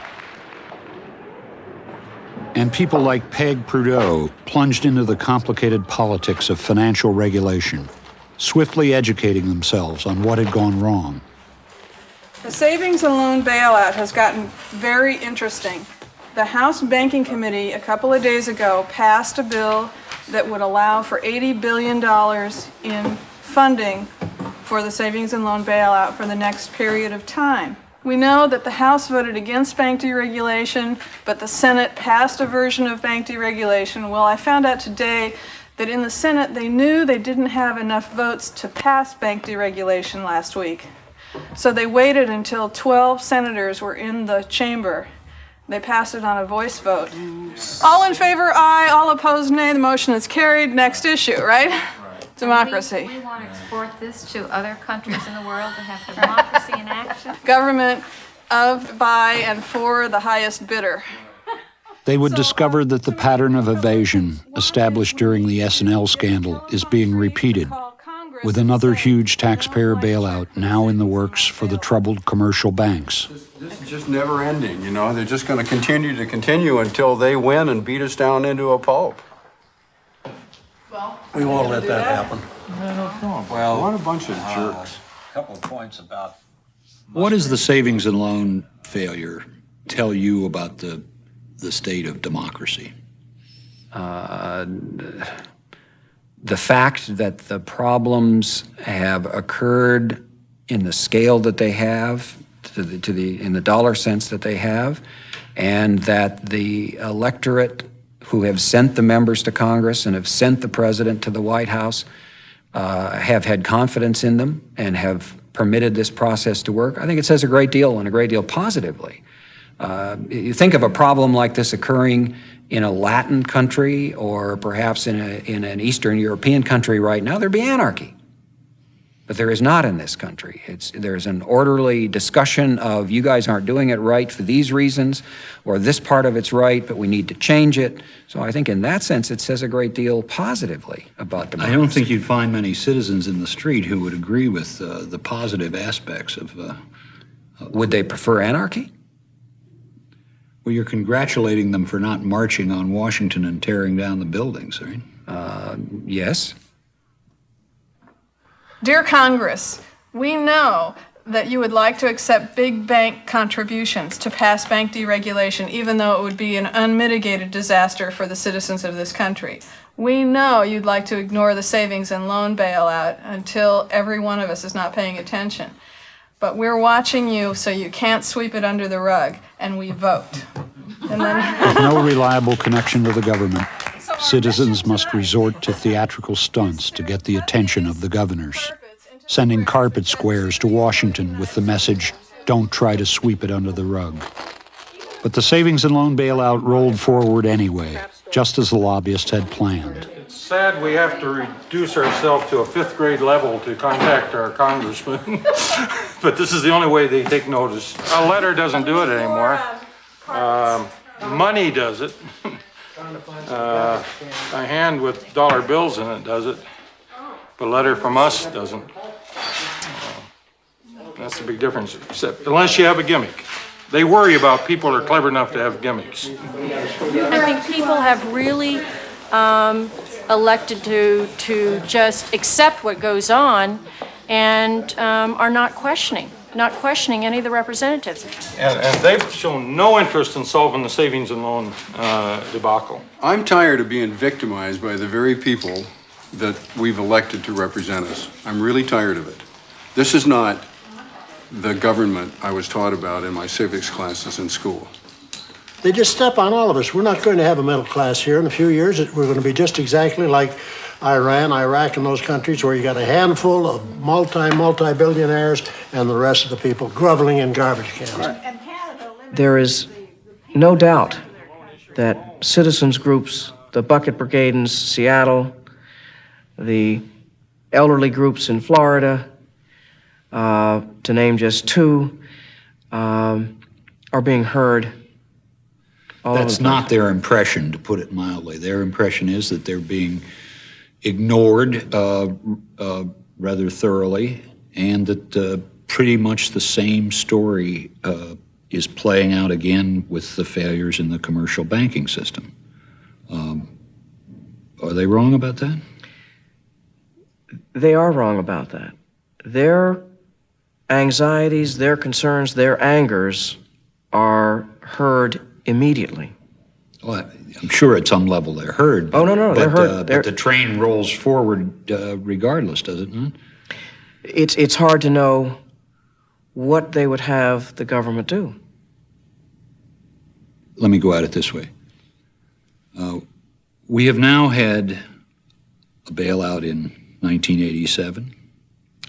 And people like Peg Prudhoe plunged into the complicated politics of financial regulation, swiftly educating themselves on what had gone wrong. The savings and loan bailout has gotten very interesting. The House Banking Committee a couple of days ago passed a bill that would allow for $80 billion in funding for the savings and loan bailout for the next period of time. We know that the House voted against bank deregulation, but the Senate passed a version of bank deregulation. Well, I found out today that in the Senate they knew they didn't have enough votes to pass bank deregulation last week. So they waited until 12 senators were in the chamber. They passed it on a voice vote. All in favor, aye. All opposed, nay. The motion is carried. Next issue, right? Democracy. We want to export this to other countries in the world to have democracy in action. Government of, by, and for the highest bidder. They would discover that the pattern of evasion established during the S&L scandal is being repeated, with another huge taxpayer bailout now in the works for the troubled commercial banks. This is just never ending, you know. They're just going to continue until they win and beat us down into a pulp. We won't let that happen. Well, what a bunch of jerks. A couple of points about... What does the savings and loan failure tell you about the state of democracy? The fact that the problems have occurred in the scale that they have, in the dollar sense that they have, and that the electorate who have sent the members to Congress and have sent the president to the White House have had confidence in them and have permitted this process to work. I think it says a great deal, and a great deal positively. You think of a problem like this occurring in a Latin country or perhaps in an Eastern European country right now, there'd be anarchy. But there is not in this country. There's an orderly discussion of you guys aren't doing it right for these reasons, or this part of it's right, but we need to change it. So I think in that sense it says a great deal positively about democracy. I don't think you'd find many citizens in the street who would agree with the positive aspects of... Would they prefer anarchy? Well, you're congratulating them for not marching on Washington and tearing down the buildings, right? Yes. Dear Congress, we know that you would like to accept big bank contributions to pass bank deregulation, even though it would be an unmitigated disaster for the citizens of this country. We know you'd like to ignore the savings and loan bailout until every one of us is not paying attention. But we're watching you so you can't sweep it under the rug, and we vote. And then with no reliable connection to the government, citizens must resort to theatrical stunts to get the attention of the governors, sending carpet squares to Washington with the message, "Don't try to sweep it under the rug." But the savings and loan bailout rolled forward anyway, just as the lobbyists had planned. It's sad we have to reduce ourselves to a fifth grade level to contact our congressman, but this is the only way they take notice. A letter doesn't do it anymore. Money does it. A hand with dollar bills in it does it, but a letter from us doesn't. That's the big difference, except unless you have a gimmick. They worry about people who are clever enough to have gimmicks. I think people have really elected to just accept what goes on and are not questioning any of the representatives. And they've shown no interest in solving the savings and loan debacle. I'm tired of being victimized by the very people that we've elected to represent us. I'm really tired of it. This is not the government I was taught about in my civics classes in school. They just step on all of us. We're not going to have a middle class here in a few years. We're going to be just exactly like Iran, Iraq, and those countries where you got a handful of multi-billionaires and the rest of the people groveling in garbage cans. There is no doubt that citizens groups, the Bucket Brigade in Seattle, the elderly groups in Florida, to name just two, are being heard all over the That's place. not their impression, to put it mildly. Their impression is that they're being ignored rather thoroughly, and that pretty much the same story is playing out again with the failures in the commercial banking system. Are they wrong about that? They are wrong about that. Their anxieties, their concerns, their angers are heard immediately. Well, I'm sure at some level they're heard. Oh, no, they're heard. But the train rolls forward regardless, does it not? It's hard to know what they would have the government do. Let me go at it this way. We have now had a bailout in 1987.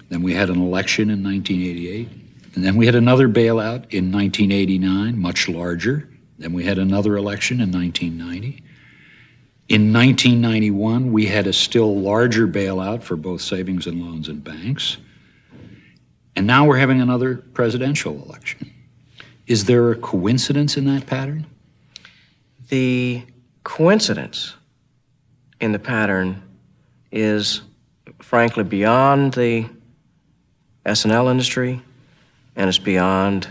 Then we had an election in 1988. And then we had another bailout in 1989, much larger. Then we had another election in 1990. In 1991, we had a still larger bailout for both savings and loans and banks. And now we're having another presidential election. Is there a coincidence in that pattern? The coincidence in the pattern is, frankly, beyond the S&L industry, and it's beyond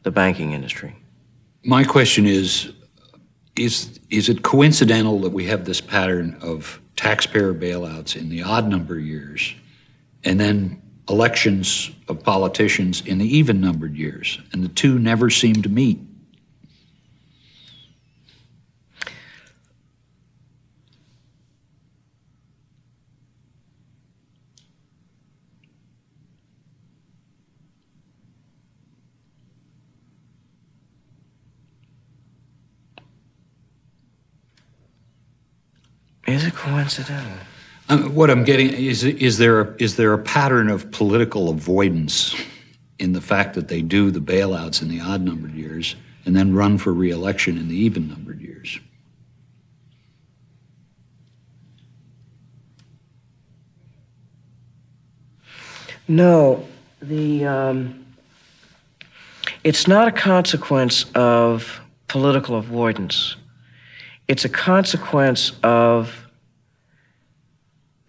the banking industry. My question is it coincidental that we have this pattern of taxpayer bailouts in the odd number years, and then elections of politicians in the even-numbered years, and the two never seem to meet? Is it coincidental? What I'm getting is there a pattern of political avoidance in the fact that they do the bailouts in the odd-numbered years and then run for re-election in the even-numbered years? No, it's not a consequence of political avoidance. It's a consequence of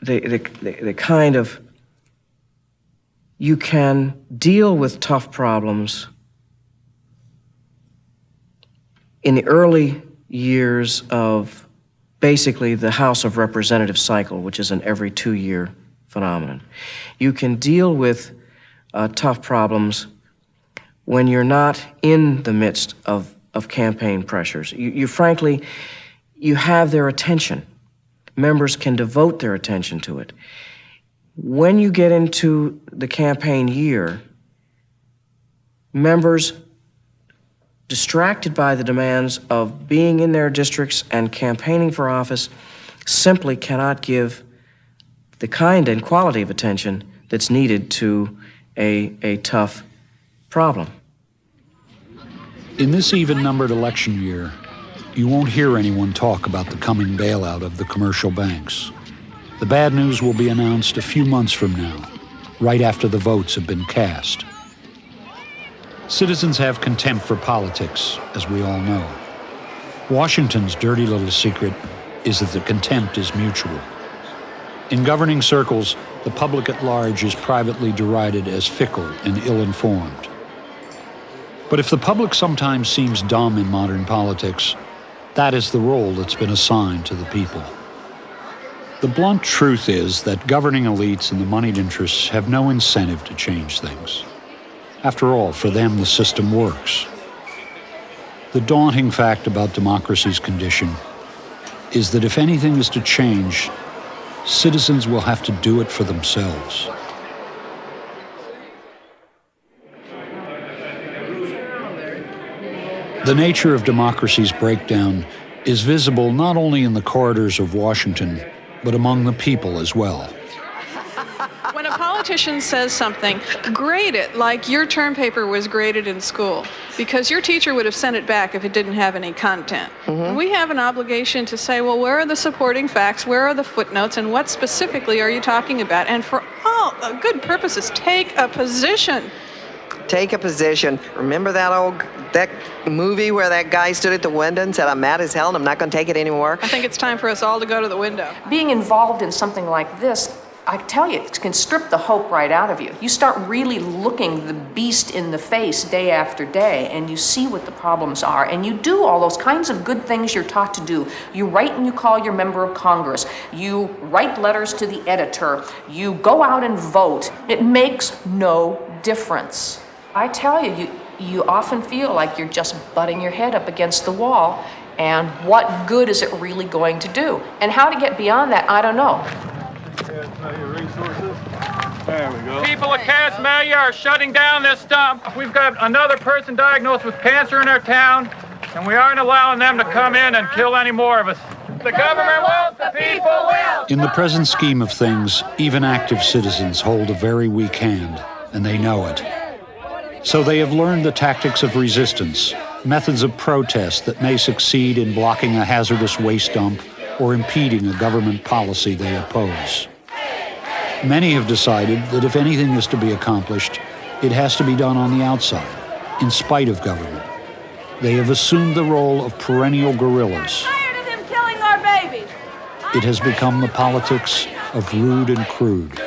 the kind of, you can deal with tough problems in the early years of basically the House of Representatives cycle, which is an every 2-year phenomenon. You can deal with tough problems when you're not in the midst of campaign pressures. You frankly, you have their attention. Members can devote their attention to it. When you get into the campaign year, members distracted by the demands of being in their districts and campaigning for office simply cannot give the kind and quality of attention that's needed to a tough problem. In this even-numbered election year, you won't hear anyone talk about the coming bailout of the commercial banks. The bad news will be announced a few months from now, right after the votes have been cast. Citizens have contempt for politics, as we all know. Washington's dirty little secret is that the contempt is mutual. In governing circles, the public at large is privately derided as fickle and ill-informed. But if the public sometimes seems dumb in modern politics, that is the role that's been assigned to the people. The blunt truth is that governing elites and the moneyed interests have no incentive to change things. After all, for them, the system works. The daunting fact about democracy's condition is that if anything is to change, citizens will have to do it for themselves. The nature of democracy's breakdown is visible not only in the corridors of Washington, but among the people as well. When a politician says something, grade it like your term paper was graded in school, because your teacher would have sent it back if it didn't have any content. And we have an obligation to say, well, where are the supporting facts, where are the footnotes, and what specifically are you talking about? And for all good purposes, take a position. Take a position. Remember that movie where that guy stood at the window and said, I'm mad as hell and I'm not going to take it anymore? I think it's time for us all to go to the window. Being involved in something like this, I tell you, it can strip the hope right out of you. You start really looking the beast in the face day after day, and you see what the problems are, and you do all those kinds of good things you're taught to do. You write and you call your member of Congress. You write letters to the editor. You go out and vote. It makes no difference. I tell you, you often feel like you're just butting your head up against the wall, and what good is it really going to do? And how to get beyond that, I don't know. There we go. People of Casmalia are shutting down this dump. We've got another person diagnosed with cancer in our town, and we aren't allowing them to come in and kill any more of us. The government won't, the people will. In the present scheme of things, even active citizens hold a very weak hand, and they know it. So they have learned the tactics of resistance, methods of protest that may succeed in blocking a hazardous waste dump or impeding a government policy they oppose. Many have decided that if anything is to be accomplished, it has to be done on the outside, in spite of government. They have assumed the role of perennial guerrillas. Tired of him killing our babies. It has become the politics of rude and crude.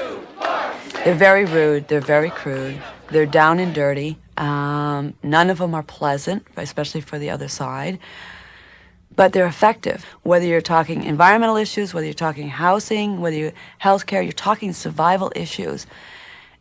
They're very rude, they're very crude, they're down and dirty. None of them are pleasant, especially for the other side. But they're effective. Whether you're talking environmental issues, whether you're talking housing, whether you're healthcare, you're talking survival issues.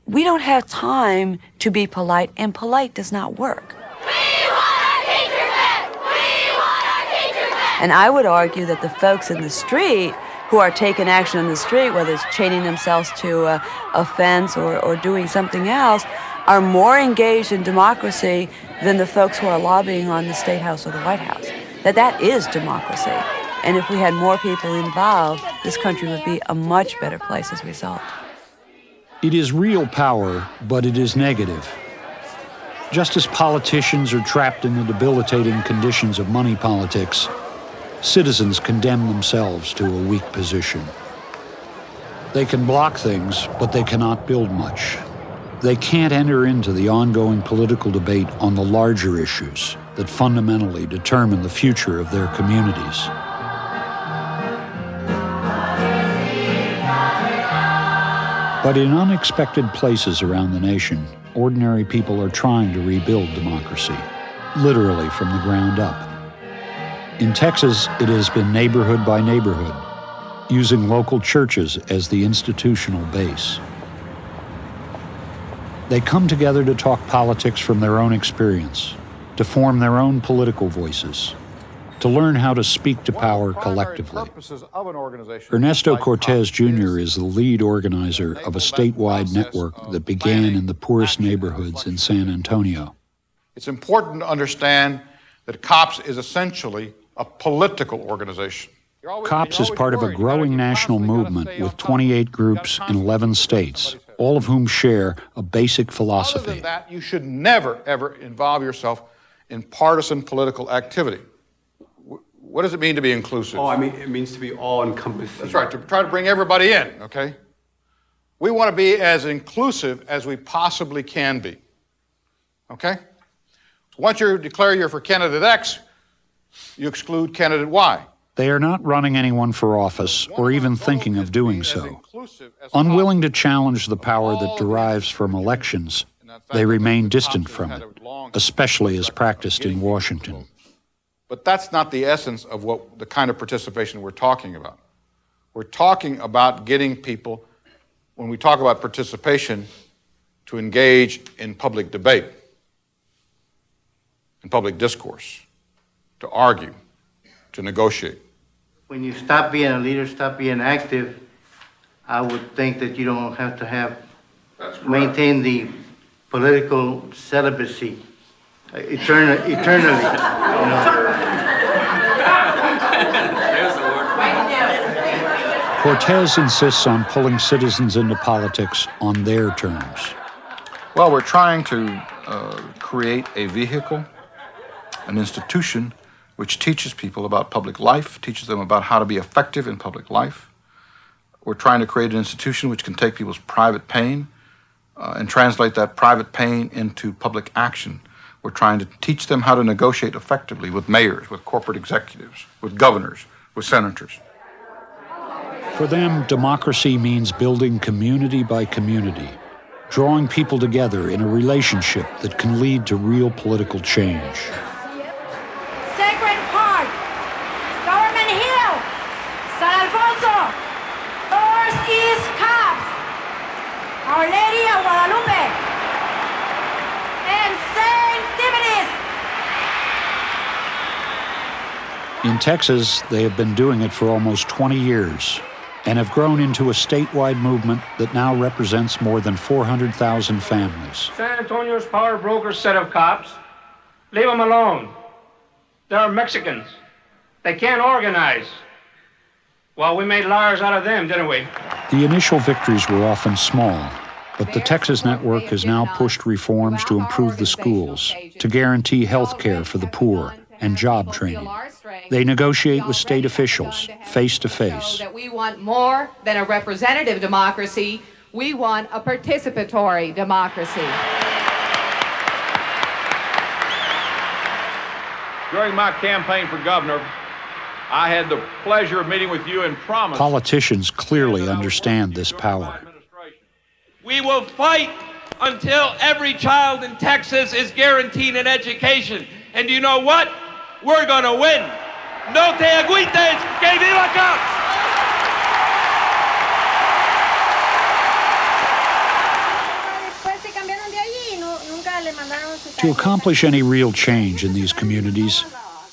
We don't have time to be polite, and polite does not work. We want our teachers back! We want our teachers back! And I would argue that the folks in the street who are taking action in the street, whether it's chaining themselves to a fence or doing something else, are more engaged in democracy than the folks who are lobbying on the State House or the White House. That is democracy. And if we had more people involved, this country would be a much better place as a result. It is real power, but it is negative. Just as politicians are trapped in the debilitating conditions of money politics, citizens condemn themselves to a weak position. They can block things, but they cannot build much. They can't enter into the ongoing political debate on the larger issues that fundamentally determine the future of their communities. But in unexpected places around the nation, ordinary people are trying to rebuild democracy, literally from the ground up. In Texas, it has been neighborhood by neighborhood, using local churches as the institutional base. They come together to talk politics from their own experience, to form their own political voices, to learn how to speak to power collectively. Ernesto Cortez Jr. is the lead organizer of a statewide network that began in the poorest neighborhoods in San Antonio. It's important to understand that COPS is essentially a political organization. COPS is part of a growing national movement with 28 groups in 11 states, all of whom share a basic philosophy. Other than that, you should never, ever involve yourself in partisan political activity. What does it mean to be inclusive? Oh, I mean, it means to be all-encompassing. That's right, to try to bring everybody in, okay? We want to be as inclusive as we possibly can be, okay? Once you declare you're for candidate X, you exclude candidate Y. They are not running anyone for office or even thinking of doing so. Unwilling to challenge the power that derives from elections, they remain distant from it, especially as practiced in Washington. But that's not the essence of what the kind of participation we're talking about. We're talking about getting people, when we talk about participation, to engage in public debate, in public discourse, to argue, to negotiate. When you stop being a leader, stop being active, I would think that you don't have to maintain the political celibacy eternally. You know. Cortez insists on pulling citizens into politics on their terms. Well, we're trying to create a vehicle, an institution, which teaches people about public life, teaches them about how to be effective in public life. We're trying to create an institution which can take people's private pain and translate that private pain into public action. We're trying to teach them how to negotiate effectively with mayors, with corporate executives, with governors, with senators. For them, democracy means building community by community, drawing people together in a relationship that can lead to real political change. Sacred Park, Government Hill, San Alfonso, Northeast Cops, Our Lady of Guadalupe, and St. Dividis. In Texas, they have been doing it for almost 20 years and have grown into a statewide movement that now represents more than 400,000 families. San Antonio's power brokers set of cops. Leave them alone. They're Mexicans. They can't organize. Well, we made liars out of them, didn't we? The initial victories were often small, but the Texas network has now pushed reforms to improve the schools, to guarantee health care for the poor, and job training. They negotiate with state officials, face to face. That we want more than a representative democracy. We want a participatory democracy. During my campaign for governor, I had the pleasure of meeting with you and promised. Politicians clearly understand this power. We will fight until every child in Texas is guaranteed an education. And you know what? We're going to win. No te agüites, que viva Cops! To accomplish any real change in these communities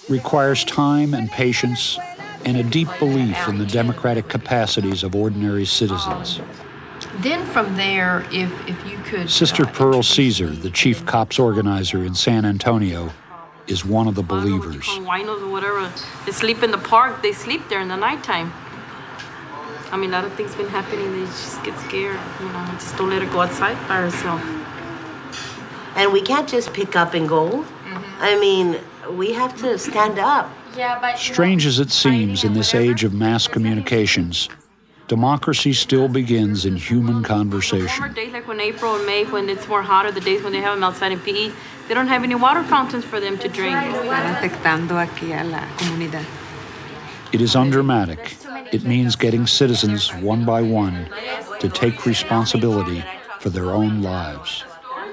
requires time and patience and a deep belief in the democratic capacities of ordinary citizens. Then from there, if you could... Sister Pearl Caesar, the chief cops organizer in San Antonio, is one of the believers. Winos or whatever, they sleep in the park, they sleep there in the nighttime. I mean, a lot of things been happening, they just get scared, just don't let her go outside by herself. And we can't just pick up and go. I mean, we have to stand up. Yeah, but Strange as it seems in this age of mass communications, democracy still begins in human conversation. Summer days like when April and May, when it's more hotter, the days when they have them outside in PE, they don't have any water fountains for them to drink. It is undramatic. It means getting citizens one by one to take responsibility for their own lives.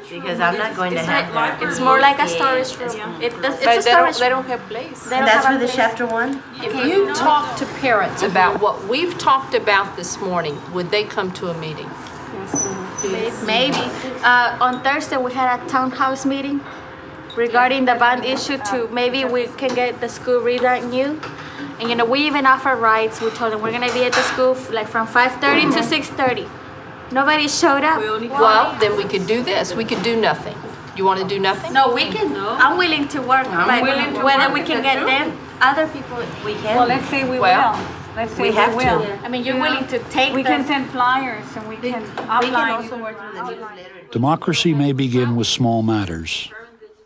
Because I'm not going to have that. it's more like a storage room. It's a storage They don't have place. And that's for the chapter one? If you talk to parents about what we've talked about this morning, would they come to a meeting? Maybe. On Thursday, we had a townhouse meeting regarding the bond issue to maybe we can get the school rewritten new. And, we even offer rides. We told them we're going to be at the school like from 5:30 to 6:30. Nobody showed up. Well, then we could do this. We could do nothing. You want to do nothing? No, we can. I'm willing to work. I'm willing to whether work we can get them, other people, we can. Well, let's say we will. Let's say we have will. to. I mean, you're willing to take We can send flyers and we can outline. Democracy may begin with small matters,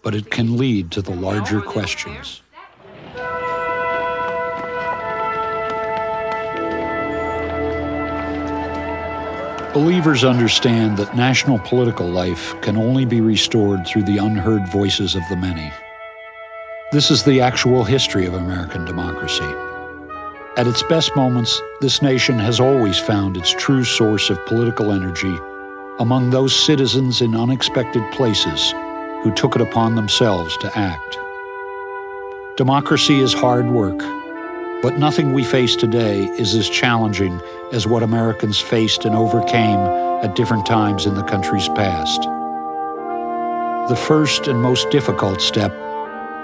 but it can lead to the larger questions. Believers understand that national political life can only be restored through the unheard voices of the many. This is the actual history of American democracy. At its best moments, this nation has always found its true source of political energy among those citizens in unexpected places who took it upon themselves to act. Democracy is hard work, but nothing we face today is as challenging as what Americans faced and overcame at different times in the country's past. The first and most difficult step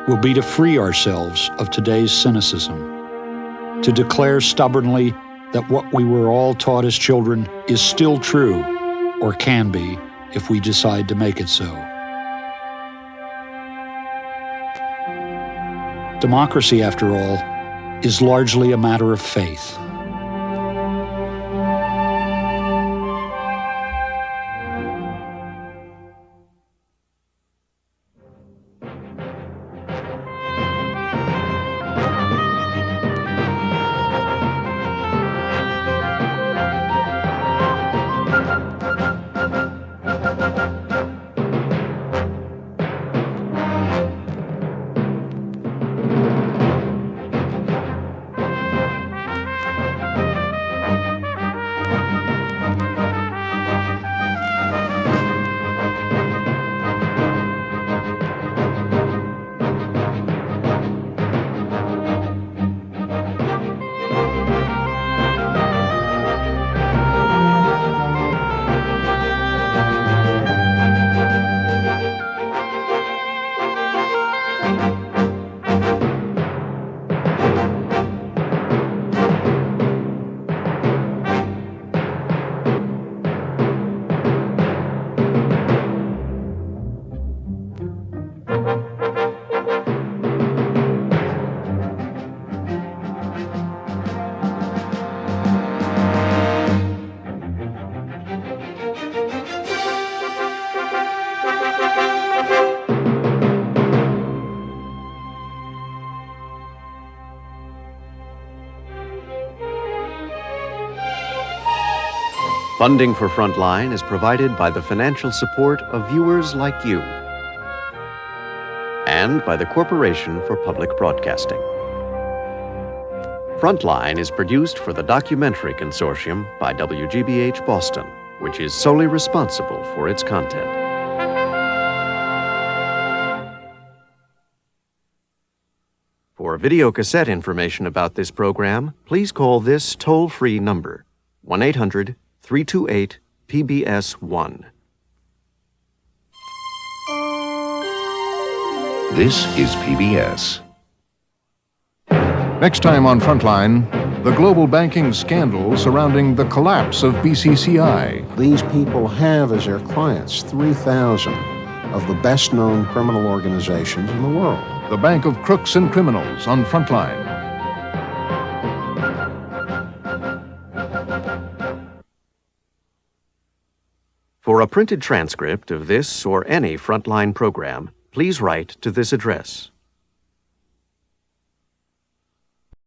will be to free ourselves of today's cynicism, to declare stubbornly that what we were all taught as children is still true, or can be if we decide to make it so. Democracy, after all, is largely a matter of faith. Funding for Frontline is provided by the financial support of viewers like you and by the Corporation for Public Broadcasting. Frontline is produced for the Documentary Consortium by WGBH Boston, which is solely responsible for its content. For video cassette information about this program, please call this toll-free number, 1-800-328-PBS-1. This is PBS. Next time on Frontline, the global banking scandal surrounding the collapse of BCCI. These people have as their clients 3,000 of the best-known criminal organizations in the world. The Bank of Crooks and Criminals on Frontline. For a printed transcript of this or any Frontline program, please write to this address,